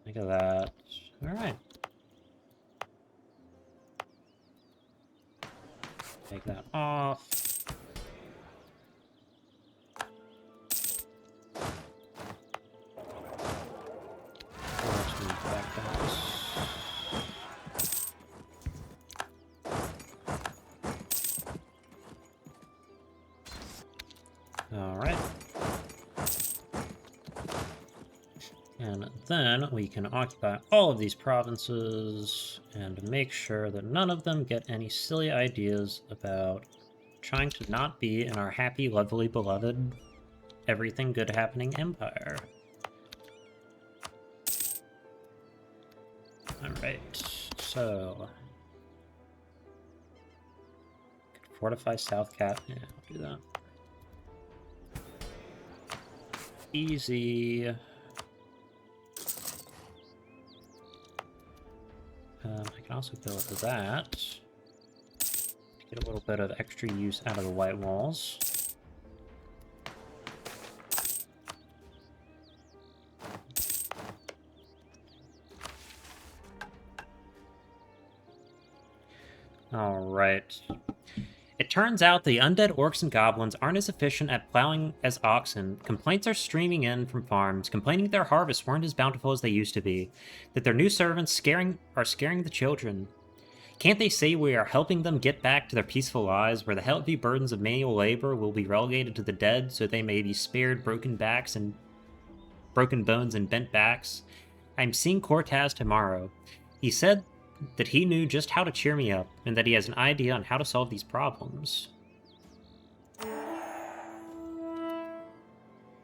Think of that. Alright. Take that off. Let's move back down this. Alright. And then we can occupy all of these provinces and make sure that none of them get any silly ideas about trying to not be in our happy, lovely, beloved, everything good happening empire. Alright, so... Fortify South Cat. Yeah, I'll do that. Easy. I can also go with that to get a little bit of extra use out of the white walls. Alright. It turns out the undead orcs and goblins aren't as efficient at plowing as oxen. Complaints are streaming in from farms, complaining their harvests weren't as bountiful as they used to be, that their new servants are scaring the children. Can't they say we are helping them get back to their peaceful lives, where the heavy burdens of manual labor will be relegated to the dead, so they may be spared broken bones and bent backs? I'm seeing Cortaz tomorrow. He said that he knew just how to cheer me up, and that he has an idea on how to solve these problems.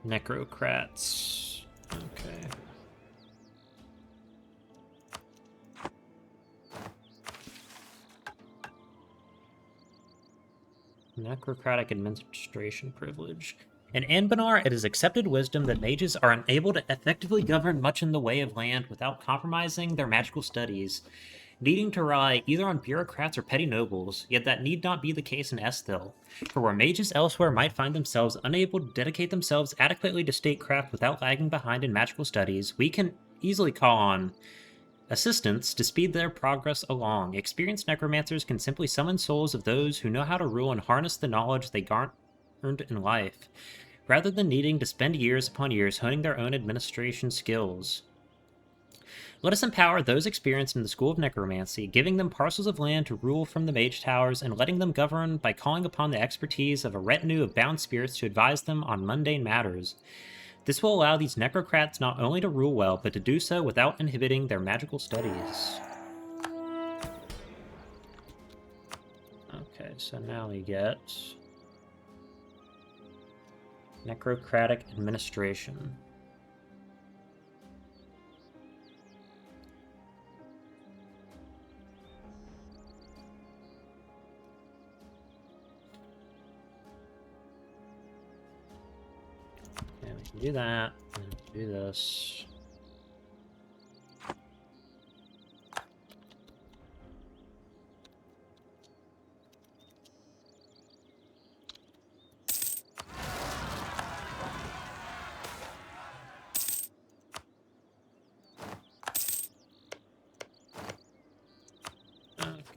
Necrocrats. Okay. Necrocratic administration privilege. In Anbennar, it is accepted wisdom that mages are unable to effectively govern much in the way of land without compromising their magical studies, needing to rely either on bureaucrats or petty nobles, yet that need not be the case in Esthil, for where mages elsewhere might find themselves unable to dedicate themselves adequately to statecraft without lagging behind in magical studies, we can easily call on assistants to speed their progress along. Experienced necromancers can simply summon souls of those who know how to rule and harness the knowledge they garnered in life, rather than needing to spend years upon years honing their own administration skills. Let us empower those experienced in the School of Necromancy, giving them parcels of land to rule from the mage towers, and letting them govern by calling upon the expertise of a retinue of bound spirits to advise them on mundane matters. This will allow these necrocrats not only to rule well, but to do so without inhibiting their magical studies. Okay, so now we get Necrocratic Administration. Okay, we can do that, and do this.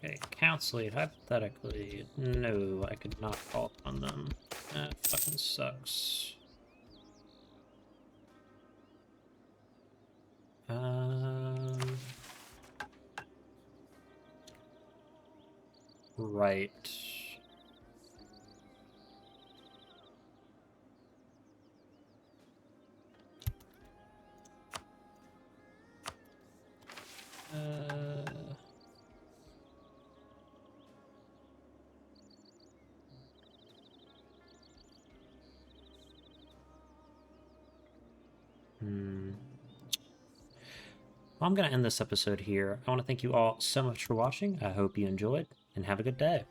Okay, council lead. Hypothetically, no, I could not call on them. That fucking sucks. Right. Well, I'm going to end this episode here. I want to thank you all so much for watching. I hope you enjoyed, and have a good day.